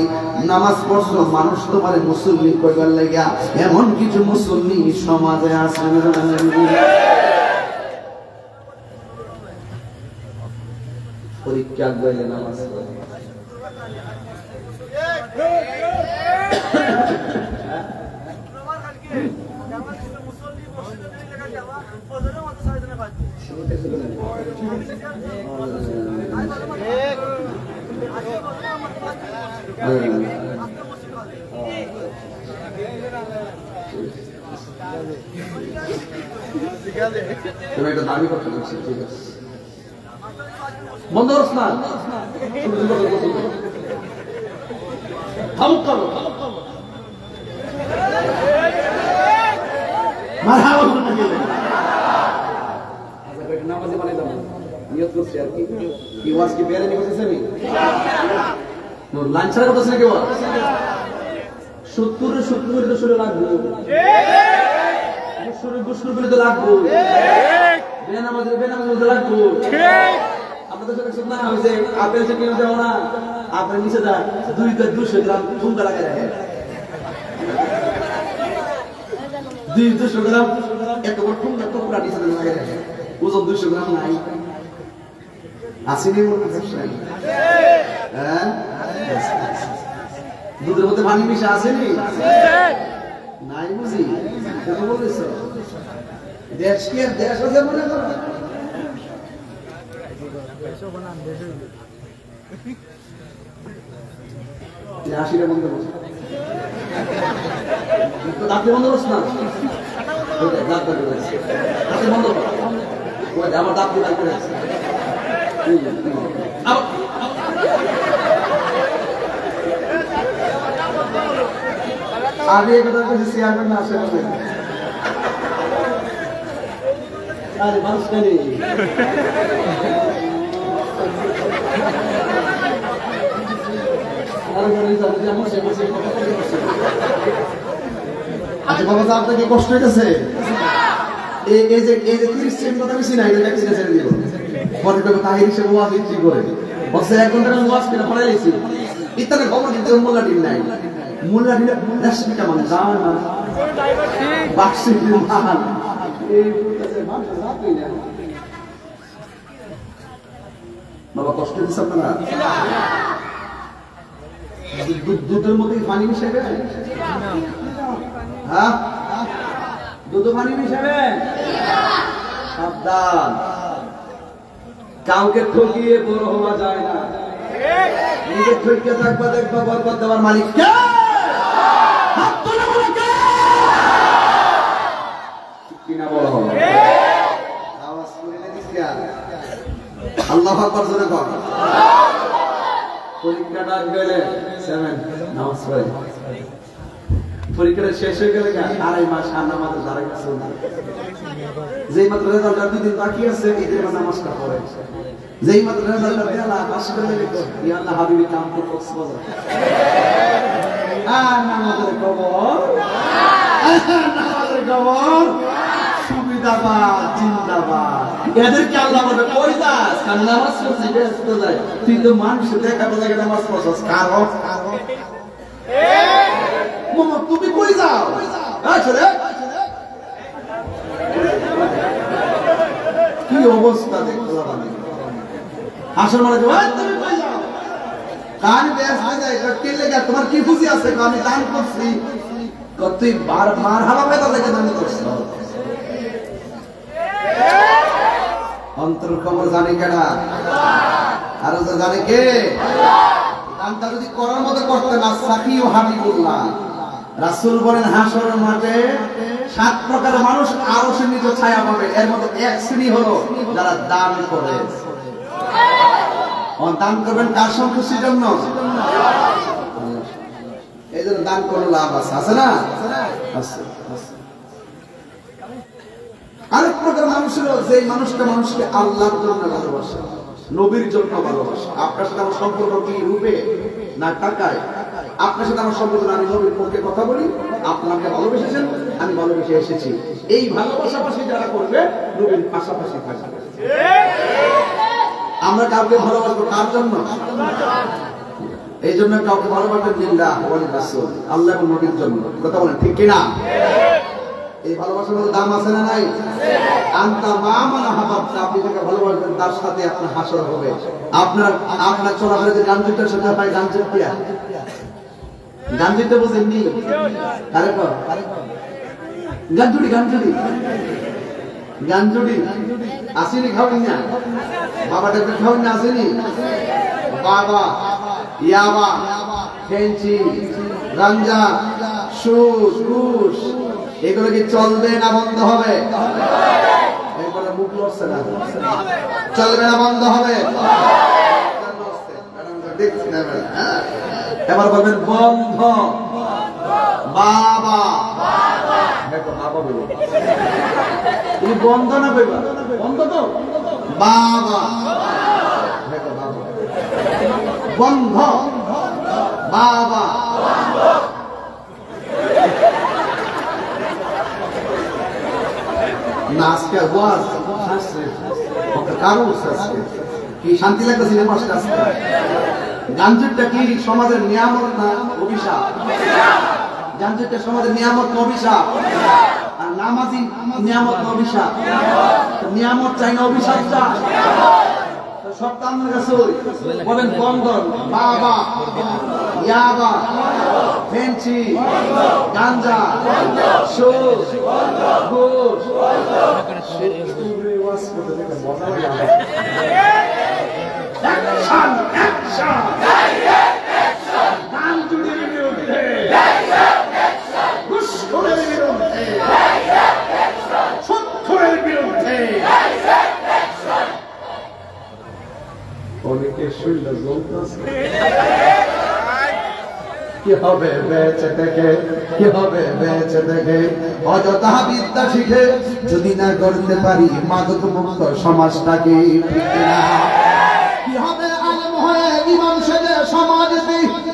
নামাজ পড়ছো মানুষ তোমারে মুসল্লি কইবার লাগা এমন কিছু মুসল্লি সমাজে আছে পরীক্ষা গইলে নামাজ পড়ে তুমি একটা দাবি করতে পারছি ঠিক আছে বন্ধ করছ না থামুক করো নামাজি বানাই দাও নিয়ত করছি আর কি ওয়াজ কি বেরে নিয়ে বসেছে আমি লাঞ্চার কথা শুনে কি ওয়াজ 70 করে তো শুরু লাগবে ঠিক শুরু গুসকুর করে তো লাগবে ঠিক বেনামাজি তো লাগবে ঠিক আপনাদের সাথে শুননা আমি যে আপেল যে কিনে দাও না আপেল নিচে দা 200 গ্রাম ঠুমকা লাগায় রাখে 200 গ্রাম এত বড় ঠুমকা টুকরা নিচে লাগায় রাখে ওজন 200 গ্রাম নাই আসেনি মোর কাছে হ্যাঁ দুধের মধ্যে পানি মিশা আসেনি নাই বুঝি কেন বলেছ দেশ কি দেশ আছে মনে করো আশিটা বন্ধ করছে দাঁতে বন্ধ করছ না দাঁত বন্ধ আমার দাঁত দিয়ে করে আছে আগে কথা কিছু চেয়ারম্যান না আসে আরে মানুষ নেই আচ্ছা বাবা আপনাকে কষ্ট হইতেছে এই যে 30 সেকেন্ড কথা বেশি না এটা ছেড়ে দিব পরে তাহির হিসেবে ওয়াজ ইচ্ছি করে বলছে 1 ঘন্টার ওয়াজ কিনা পড়াই লিখছি ইত্যাদি খবর কিন্তু মোল্লা ডিম নাই মোল্লা ডিম রেশমিটা মানে জান বাক্সি ডিম মান এই বাবা কষ্ট দিচ্ছে আপনারা দুধের মধ্যে পানি মিশাবে হ্যাঁ দুধ পানি মিশাবে সাবধান কাউকে ঠকিয়ে বড় হওয়া যায় না নিজে ঠকিয়ে থাকবা দেখবা বরকত দেওয়ার মালিক কে হাত তুলে বলো কে কিনা বড় হবে আওয়াজ করে দিছি আল্লাহু আকবার জোরে কর পরীক্ষাটা গেলে 7 নামাজ পড়ে পরীক্ষাটা শেষ হয়ে গেলে আড়াই মাস আর নামাজে দাঁড়াই আছে যেই মাত্র রেজাল্টটা 2 দিন বাকি আছে ঈদের নামাজটা পড়ে যেই মাত্র রেজাল্টটা দেলা পাস করে গেলে ইয়া আল্লাহ হাবিবি কাম তো কক্সবাজার নামাজের খবর নামাজের খবর সুবিধাবাদ জিন্দাবাদ এদেরকে আল্লাহ বলে কই যাস কারণ নামাজ পড়ছিস ব্যস্ত যায় তুই তো মানুষের দেখাতে লাগে নামাজ পড়ছস কারণ মামা তুমি কই যাও আসলে কি অবস্থা দেখলাম আসল মানে তুমি কই যাও কান ব্যস্ত যায় কে লাগা তোমার কি খুশি আছে আমি দান করছি তুই বার মার হাওয়া পেতে লাগে দান করছিস অন্তর খবর জানে কেনা আর জানে কে দানটা যদি করার মতো করতে না সাকি ও হাবিবুল্লাহ রাসূল বলেন হাসরের মাঠে 7 প্রকার মানুষ আরশের নিচে ছায়া পাবে এর মধ্যে এক শ্রেণী হলো যারা দান করে দান করবেন কার সন্তুষ্টির জন্য এই জন্য দান করলে লাভ আছে না আছে আরেক প্রকার মানুষ হলো যে মানুষটা মানুষকে আল্লাহর জন্য ভালোবাসে নবীর জন্য ভালোবাসে আপনার সাথে আমার সম্পর্ক কি রূপে না টাকায় আপনার সাথে আমার সম্পর্ক আমি নবীর পক্ষে কথা বলি আপনি আমাকে ভালোবেসেছেন আমি ভালোবেসে এসেছি এই ভালোবাসাবাসী যারা করবে নবীর পাশাপাশি থাকবে আমরা কাউকে ভালোবাসবো কার জন্য এই জন্য কাউকে ভালোবাসবেন লিল্লাহ ওয়া রাসূল আল্লাহ এবং নবীর জন্য কথা বলেন ঠিক কিনা এই ভালোবাসার মধ্যে দাম আছে না নাই আনতা মামান হাবাবতা আপনি যাকে ভালোবাসবেন তার সাথে আপনার হাসর হবে আপনার চলাফেরা যে গাঞ্জিটার সাথে হয় গাঞ্জিটিয়া গাঞ্জিটা বুঝেননি আরে কর গাঞ্জুড়ি আসেনি খাওনি না বাবা ডাক্তার খাওনি না আসেনি বাবা ইয়াবা ফেঞ্চি গাঞ্জা সুস ঘুষ এগুলো কি চলবে না বন্ধ হবে এরপরে মুখ লড়ছে না চলবে না বন্ধ হবে এবার বলবেন বন্ধ বাবা তুমি বন্ধ না পেবা বন্ধ তো বাবা বন্ধ বাবা না আজকে ওয়াজ কারণ কি শান্তি লাগতেছে না পাঁচটা গাঞ্জুরটা কি সমাজের নিয়ামত না অভিশাপ গাঞ্জুরটা সমাজের নিয়ামত না অভিশাপ আর নামাজি নিয়ামত না অভিশাপ নিয়ামত চাই না অভিশাপ চাই সব তার কাছে বলেন বন্ধন বাবা ইয়াবা ফেন্সি গাঞ্জা সুস ঘুষ অ্যাকশন অ্যাকশন গাঞ্জুরির বিরুদ্ধে ঘুষখোরের বিরুদ্ধে সুদখোরের বিরুদ্ধে অনেকে শরীরে জ্বলতেছে কি হবে বেঁচে থেকে কি হবে বেঁচে থেকে অযথা বিদ্যা শিখে যদি না করতে পারি মাদক মুক্ত সমাজটাকে ঠিক না কি হবে আলেম হয়ে ইমাম সেজে সমাজে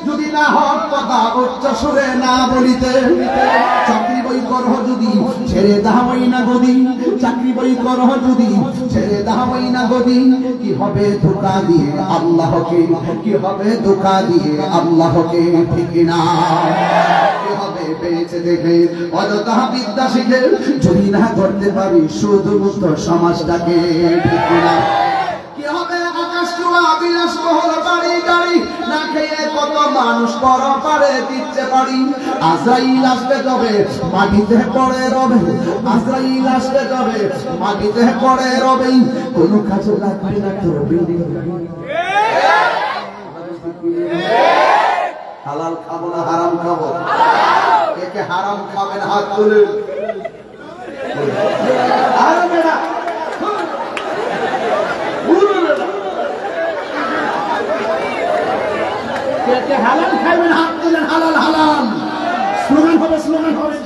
যদি না হক কথা উচ্চ সুরে না বলিতে। চাকরি বই করহ যদি ছেড়ে দাওই না গদি, চাকরি বই করহ যদি ছেড়ে দাওই না গদি, কি হবে ধোঁকা দিয়ে আল্লাহকে, কি হবে ধোঁকা দিয়ে আল্লাহকে, ঠিক না? কি হবে বেঁচে দেখে অযথা বিদ্যা শিখে যদি না করতে পারি শুধু মুক্ত সমাজটাকে, ঠিক না? কি হবে আকাশ ছোঁয়া বিলাসবহুল বাড়ি গাড়ি না খেয়ে কত মানুষ পরপারে দিচ্ছে বাড়ি। আজরাইল আসবে তবে মাটিতে পড়ে রবে, আজরাইল আসবে তবে মাটিতে পড়ে রবে, কোনো কাজে লাগবে না তোর বিড়ি। হালাল খাবো না হারাম খাবো? একে হারাম খাবেন হাত তুলে। হালাল খাবেন হাত তুলেন, হালাল হালাল স্লোগান হবে, স্লোগান হবে।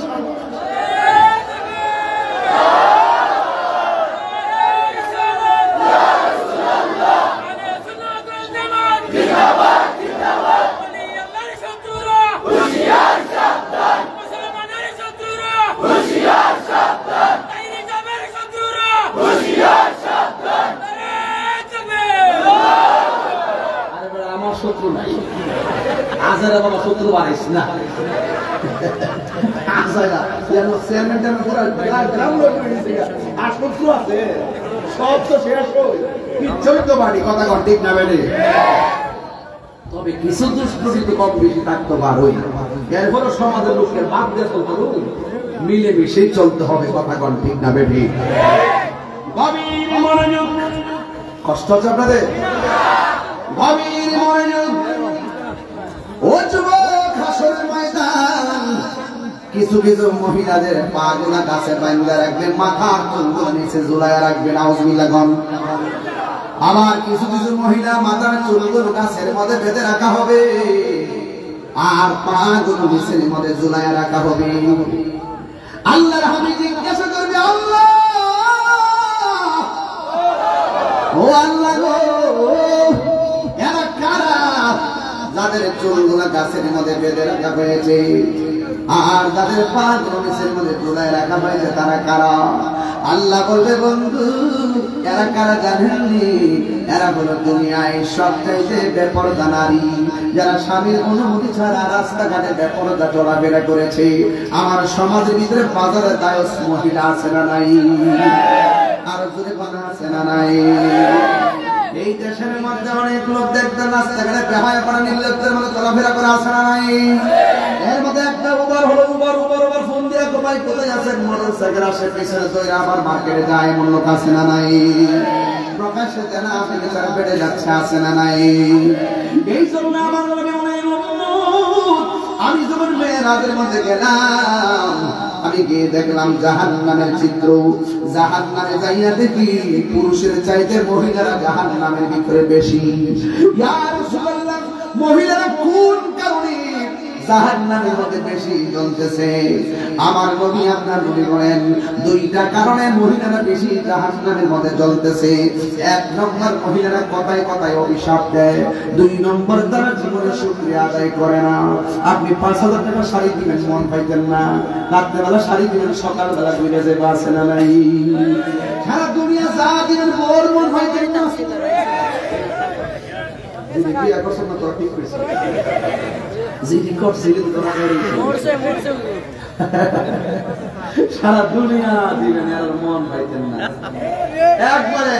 আমার শত্রু নাই, আজারা বাবা শত্রু বানাইস না। আজারা যেন চেয়ারম্যানটা পুরো গ্রাম লোক আর শত্রু আছে, সব তো শেষ হই কিচ্ছুই তো বাড়ি কথা কর, ঠিক না বেড়ে? তবে কিছু দুষ্কৃতি তো কম বেশি থাকতে পারোই, এরপরও সমাজের লোকের বাদ দিয়ে চলতে হবে, মিলে মিশেই চলতে হবে, কথা কন, ঠিক না বেড়ে? গভীর মনোযোগ, কষ্ট হচ্ছে আপনাদের? গভীর মনোযোগ। ও যুবক, হাসরের ময়দান কিছু কিছু মহিলাদের পা গুলা গাছে বাঁধা রাখবেন, মাথার চুলগুলো নিচে ঝুলাইয়া রাখবেন, আউযুবিল্লাহ গন। আবার কিছু কিছু মহিলা মাথার চুলগুলো গাছের মধ্যে বেঁধে রাখা হবে, আর পা গুলো নিচের মধ্যে ঝুলাইয়া রাখা হবে। আল্লাহর হাবিব জিজ্ঞাসা করবে, আল্লাহ ও আল্লাহ গো, এরা কারা যাদের চুলগুলা গাছের মধ্যে বেঁধে রাখা হয়েছে আর যাদের পা গুলো নিচের মধ্যে ঝুলায় রাখা হয়েছে, তারা কারা? আল্লাহ বলবে, বন্ধু এরা কারা জানেননি? এরা হলো দুনিয়ায় সবচাইতে বেপরদা নারী, যারা স্বামীর অনুমতি ছাড়া রাস্তাঘাটে বেপরদা চলাফেরা করেছে। আমার সমাজের ভিতরে বাজারে দায়স মহিলা আছে না নাই? আর জোরে কথা আছে না নাই? এই দেশের মধ্যে অনেক লোক দেখতেন রাস্তাঘাটে বেহায়া করা নির্লজ্জের মধ্যে চলাফেরা করে আছে না নাই? এর মধ্যে একটা উবার হলো, উবার ফোন দিয়ে কোথায় কোথায় আছে, মোটরসাইকেল আসে পিছনে ধরে আবার মার্কেটে যায়, এমন লোক আছে না নাই? প্রকাশ্যে জানা আপনি বিচার বেড়ে যাচ্ছে, আছে না নাই? এই জন্য আমার আমি যখন মেয়েরাজের মধ্যে গেলাম, আমি গিয়ে দেখলাম জাহান্নামের চিত্র। জাহান্নামে যাইয়া দেখি পুরুষের চাইতে মহিলারা জাহান্নামের ভিতরে বেশি। ইয়া রাসূলুল্লাহ, মহিলারা কোন কারণে জাহান্নামের মধ্যে বেশি জ্বলতেছে? আমার নবী আপনার নবী বলেন দুইটা কারণে মহিলারা বেশি জাহান্নামের মধ্যে জ্বলতেছে। এক নম্বর, মহিলারা কথায় কথায় অভিশাপ দেয়। দুই নম্বর, তারা জীবনে শুকরিয়া আদায় করে না। আপনি ৫,০০০ টাকা শাড়ি দিবেন, মন পাইতেন না, রাত্রেবেলা শাড়ি দিবেন, সকালবেলা ঘুরে যাবে, আছে না নাই? সারা দুনিয়া যা দিবেন ওর মন পাইতেন না। সারা দুনিয়া দিবেন আর মন পাইতেন না। একবারে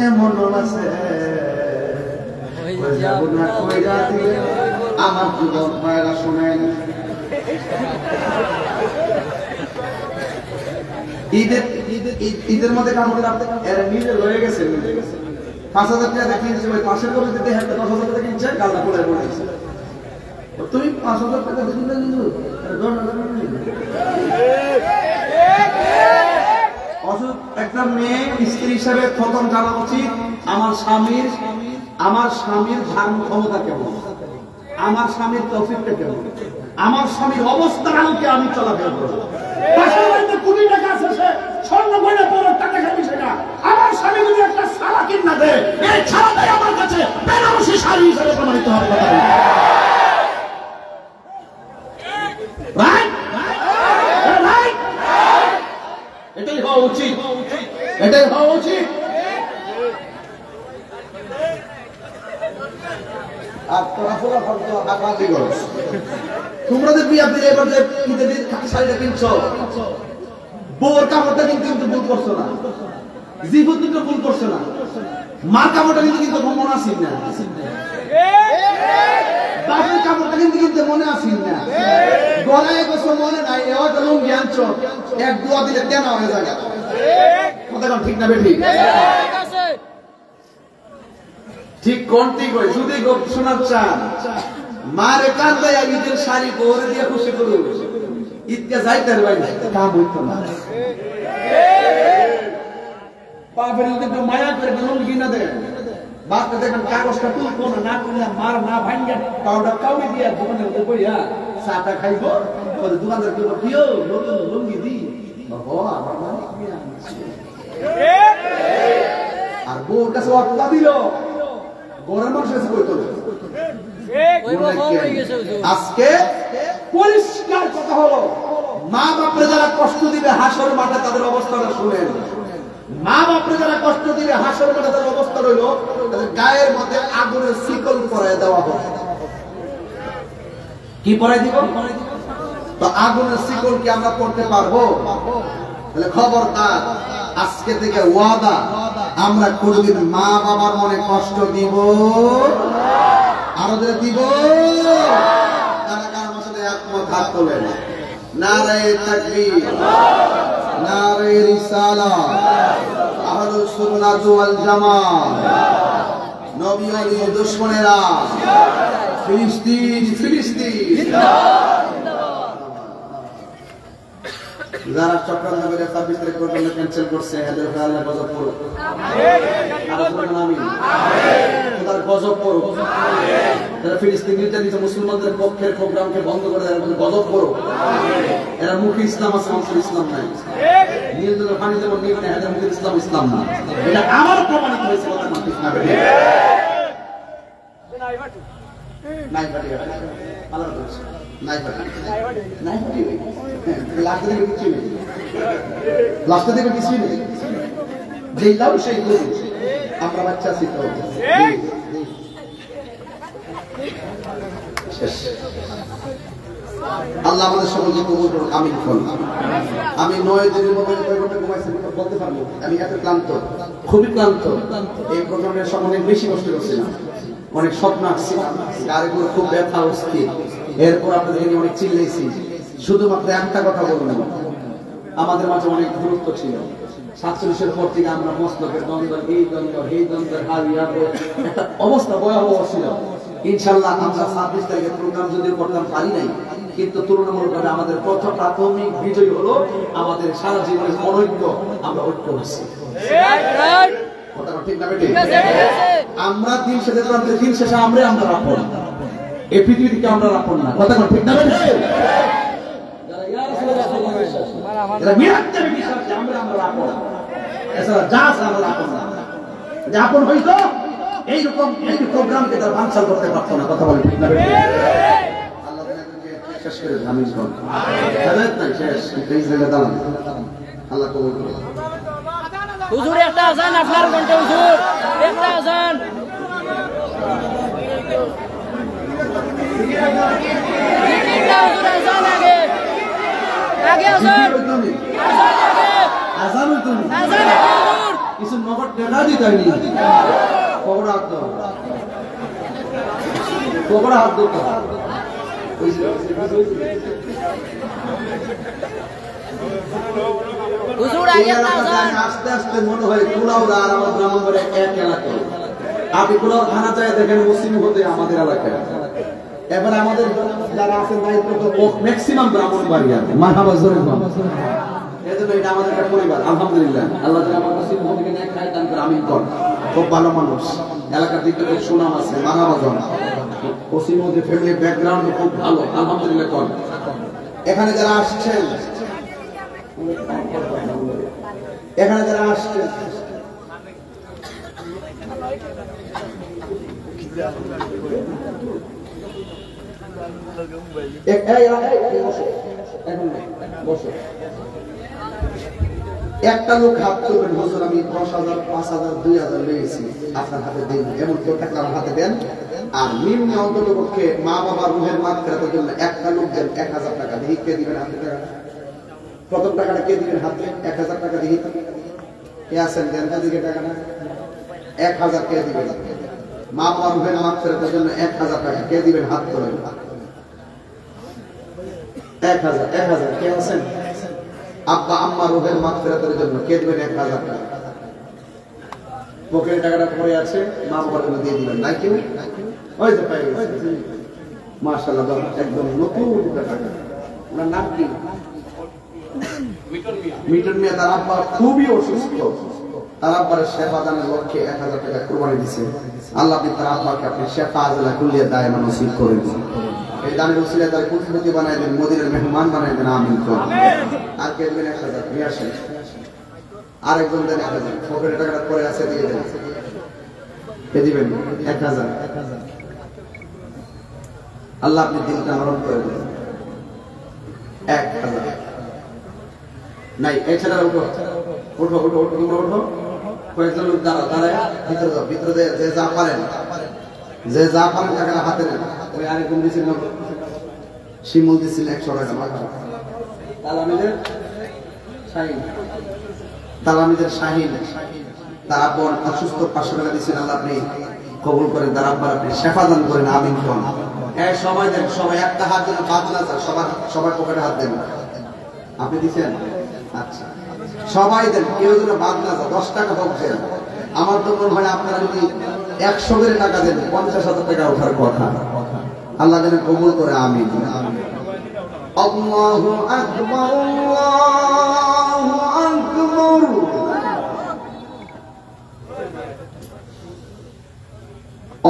এমন আছে আমার যুবক ভাইরা শোনেন, ঈদের মধ্যে কামড় এরা নিজে রয়ে গেছে, ৫,০০০ টাকা কিনছে, ওই পাশের করে দিতে ১০,০০০ টাকা কিনছে, গালটা পড়ে পড়েছে। তুমি ৫,০০০ টাকা দিলে একটা মেয়ে স্ত্রী হিসাবে প্রথম জানা উচিত আমার স্বামীর ধারণ ক্ষমতা কেমন, আমার স্বামীর তৌফিকটা কেমন, আমার স্বামীর অবস্থার আলোকে আমি চলাফেরা করবো। কোটি টাকা আছে, সে স্বর্ণ মহিলা পরে টাকা খাবি, সেটা আমার স্বামী যদি একটা সারা কিনা দেয়, এই ছাড়াটাই আমার কাছে বেনারসি শাড়ি হিসেবে প্রমাণিত হবে। আর তোরা ফোলা ফটো আকাশি গরস তোমরা যে বিয়া দিয়ে এবার যে ঈদের দিন শাড়িটা কিনছো বউর কাপড়টা কিন্তু ভুল করছো না জীবন কিন্তু ভুল করছো না মার কাপড়টা কিন্তু মনে আসেন না বাপের কাপড়টা কিন্তু মনে আসেন না গলায় বসে মনে নাই এবার তো লুঙ্গি আনছো এক দোয়া দিলে কেন হয়ে যায় কথা ঠিক না বেঠি ঠিক কোনটি কই যদি শোনার চান মারে কান্দায় ঈদের শাড়ি পরে দিয়ে খুশি করু ঈদকে যাইতে পারবে না কাম হইতো না বাপের যদি মায়া করে লুঙ্গি না দেয় বাপকে দেখেন কাগজটা তুলবো না তুললে মার না ভাঙ্গে পাউডার কাউকে দিয়ে দোকানের বইয়া চাটা খাইব দোকানদার কেউ প্রিয় নতুন লুঙ্গি দি বাবা আমার মালিক নিয়ে আনছে আর বউর কাছে অট্টা দিল গরের মানুষ এসে কই তোলে আজকে পরিষ্কার কথা হলো মা বাপরে যারা কষ্ট দিবে হাসর মাঠে তাদের অবস্থাটা শুনেন মা বাপরে যারা কষ্ট দিবে হাসর মাঠে তাদের অবস্থা রইল তাদের গায়ের মধ্যে আগুনের শিকল পরায় দেওয়া হবে কি পরায় দিব তো আগুনের শিকল কি আমরা পড়তে পারবো তাহলে খবরদার আজকে থেকে ওয়াদা আমরা কোনদিন মা বাবার মনে কষ্ট দিব আরো যে দিব তারা কার সাথে একমত হাত তোলেন নারায়ে তাকবীর নারায়ে রিসালাত আহলুস সুন্নাত ওয়াল জামাত নবী ওয়ালির দুশমনেরা ফিলিস্তিন যারা চক্রান্ত করে 26 তারিখ পর্যন্ত ক্যান্সেল করছে এদের উপরে আল্লাহ গজব করুক আমিন খোদার গজব করুক যারা ফিলিস্তিন নির্যাতিত মুসলমানদের পক্ষের প্রোগ্রামকে বন্ধ করে দেয় গজব করুক এরা মুখে ইসলাম আছে অন্তর ইসলাম নাই নীল জলের পানি যেমন নীল না এদের মুখে ইসলাম না এটা আমার প্রমাণিত হয়েছে কথা ঠিক না বেঠিক নাই পাটি আল্লাহ বলছে নাই পাটি লাস্টে দেবে কিছু নেই যেই লাভ সেই গরু আমরা বাচ্চা আছি তো আল্লাহ আমাদের সকলকে কবুল করুন আমিন বলুন আমি 9 দিনের মধ্যে কয় ঘন্টা ঘুমাইছি বলতে পারবো আমি এত ক্লান্ত খুবই ক্লান্ত এই প্রোগ্রামের সময় অনেক বেশি কষ্ট করছিলাম অনেক স্বপ্ন আসছিলাম গাড়িগুলো খুব ব্যথা অস্থির এরপর আপনাদের নিয়ে অনেক চিল্লাইছি শুধুমাত্র একটা কথা বলবো আমাদের মাঝে অনেক গুরুত্ব ছিল 47-এর পর থেকে আমরা মস্তকের দ্বন্দ্ব এই দ্বন্দ্ব একটা অবস্থা ভয়াবহ ছিল ইনশাআল্লাহ আমরা 26 তারিখে প্রোগ্রাম যদিও করতাম পারি নাই কিন্তু তুলনামূলকভাবে আমাদের প্রথম প্রাথমিক বিজয় হলো আমাদের সারা জীবনের অনৈক্য আমরা ঐক্য হয়েছি ঠিক না বেটি আমরা দিন শেষে দিন শেষে আমরা রাখবো না এই পৃথিবী থেকে আমরা রাখবো না কথা ঠিক না বেটি আপন হইতো এইরকম একটি প্রোগ্রামকে তারা বানচাল করতে পারতো না কথা বলে ঠিক না শেষ করে আল্লাহ কবুল করুন হুজুর একটা আজান আপনার ঘন্টা হুজুর একটা আজান কিছু নগদ টাকা দিতে হয়নি পকড়া হাত ধরতো আস্তে আস্তে মনে হয় কুলাউড়া আর আমার ব্রাহ্মণবাড়িয়া এক এলাকা আপনি কুলাউড়া থানা চাই দেখেন মুসলিম হতে আমাদের এলাকায় এবার আমাদের যারা আছেন দায়িত্ব ম্যাক্সিমাম ব্রাহ্মণবাড়িয়া মারহাবা জোরে এজন্য এটা আমাদের একটা পরিবার আলহামদুলিল্লাহ আল্লাহ তাআলা আমার মুসলিম হতে নেক খায় দান করে আমিন কর খুব ভালো মানুষ এলাকার দিকে খুব সুনাম আছে মারহাবা জন মুসলিম হতে ফ্যামিলি ব্যাকগ্রাউন্ড খুব ভালো আলহামদুলিল্লাহ কর এখানে যারা আসছেন একটা লোক হাত তুলবেন, হুজুর আমি 10,000 5,000 2,000 লেগেছি আপনার হাতে দিন, এমন কেউ থাকলে আমার হাতে দেন। আর নিম্ন অন্ততপক্ষে মা বাবার রুহের মাগফিরাতের জন্য একটা লোক দেন 1,000 টাকা দিয়ে। কে দিবেন হাতে টাকা? প্রথম টাকাটা কে দিবেন হাতে? 1,000 টাকা দিয়ে কে আছেন? দেন তো দিকে টাকাটা 1,000 কে দিবেন? মা বাবার রুহের মাগফিরাতের জন্য 1,000 টাকা কে দিবেন? হাত তোলেন। 1,000 কে আছেন? আব্বা আম্মা রুহের মাগফিরাতের জন্য কে দিবেন 1,000 টাকা? পকেটে টাকাটা পড়ে আছে, মা বাবার জন্য দিয়ে দিবেন। নাই কেউ? ওই যে পাই গেছে মাশাআল্লাহ, একদম নতুন টাকা। ওনার নাম কি? মিটন মিয়া। তার আব্বা খুবই অসুস্থ, তার আব্বার সেবা দানের লক্ষ্যে 1,000 টাকা কুরবানি দিয়েছে। আল্লাহ আপনি তার আব্বাকে আপনি শেফা আজলা কুল্লিয়া দায়মা নসিব করে দিন। এই দানের উসিলায় তার কুলপতি বানায় দেন, মদিনার মেহমান বানায় দেন। আমিন। আর কে দিবেন 1,000? নিয়ে আসেন। আরেকজন দেন 1,000। পকেটে টাকাটা পড়ে আছে, দিয়ে দেন। কে দিবেন 1,000? আল্লাহ আপনি দিনটা নরম করে দেন। 1,000 নাই। এছাড়া উঠো উঠো উঠো উঠো তোমরা উঠো। কয়েকজন লোক দাঁড়ায় ভিতরে যাও, ভিতরে যে যা পারেন টাকাটা হাতে নেন। ওই আরেকজন দিচ্ছিল শিমুল দিচ্ছিল 100 টাকা। তালামিদের শাহিন তার আব্বা অসুস্থ 500 টাকা দিচ্ছেন। আল্লাহ আপনি কবুল করেন, তার আব্বার আপনি শেফা দান করেন। আমিন। সবাই দেন, সবাই একটা হাত যেন বাদ না যায়, সবার পকেটে হাত দেন। আপনি দিচ্ছেন? আচ্ছা, সবাই দেন, কেউ যেন বাদ না যায়। 10 টাকা হোক দেন। আমার তো মনে হয় আপনারা যদি 100 করে টাকা দেন 50,000 টাকা ওঠার কথা। আল্লাহ যেন কবুল করে। আমিন। আল্লাহু আকবার, আল্লাহু আকবার।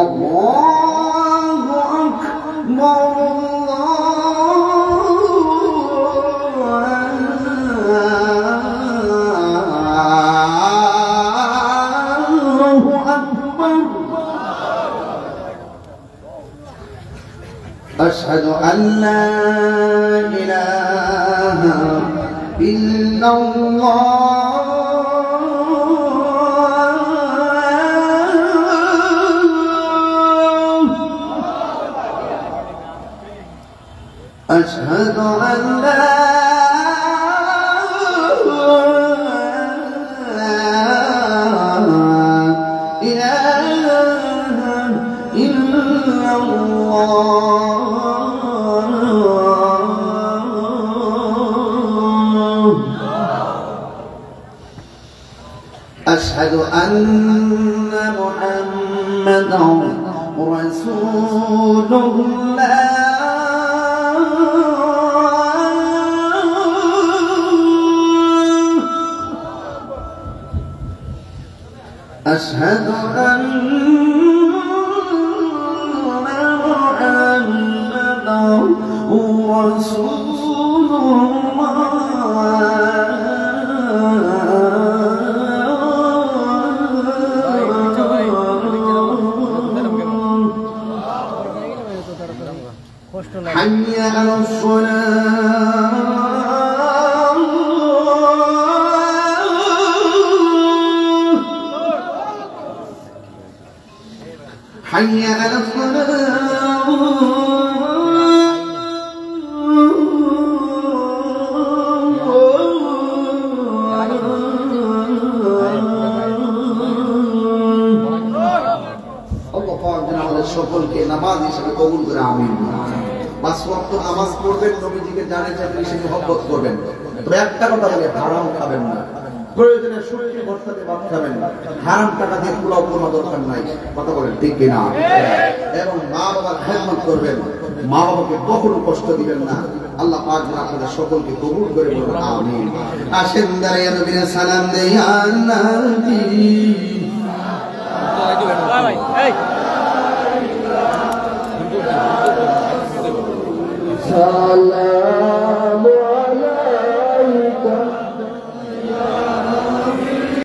আল্লাহু আকবার। أشهد أن لا إله إلا الله أشهد أن لا إله إلا الله أشهد أن محمدا رسول الله أشهد أن محمدا رسول الله حي على الصلاة حي على সকলকে নামাজ হিসেবে কবুল করে। আমিন। 5 ওয়াক্ত নামাজ পড়বেন, নবীজিকে জানেন চাইলে সে মহব্বত করবেন। তবে একটা কথা বলি, হারাম খাবেন না। প্রয়োজনে শুকনো বর্ষাতে ভাত খাবেন, হারাম টাকা দিয়ে পোলাও কোনো দরকার নাই। কথা বলেন ঠিক কিনা? এবং মা বাবার খেদমত করবেন, মা বাবাকে কখনো কষ্ট দিবেন না। আল্লাহ পাক যেন আপনাদের সকলকে কবুল করে বলুন আমিন। আসেন দাঁড়িয়ে নবীর সালাম দেই। আল্লাহ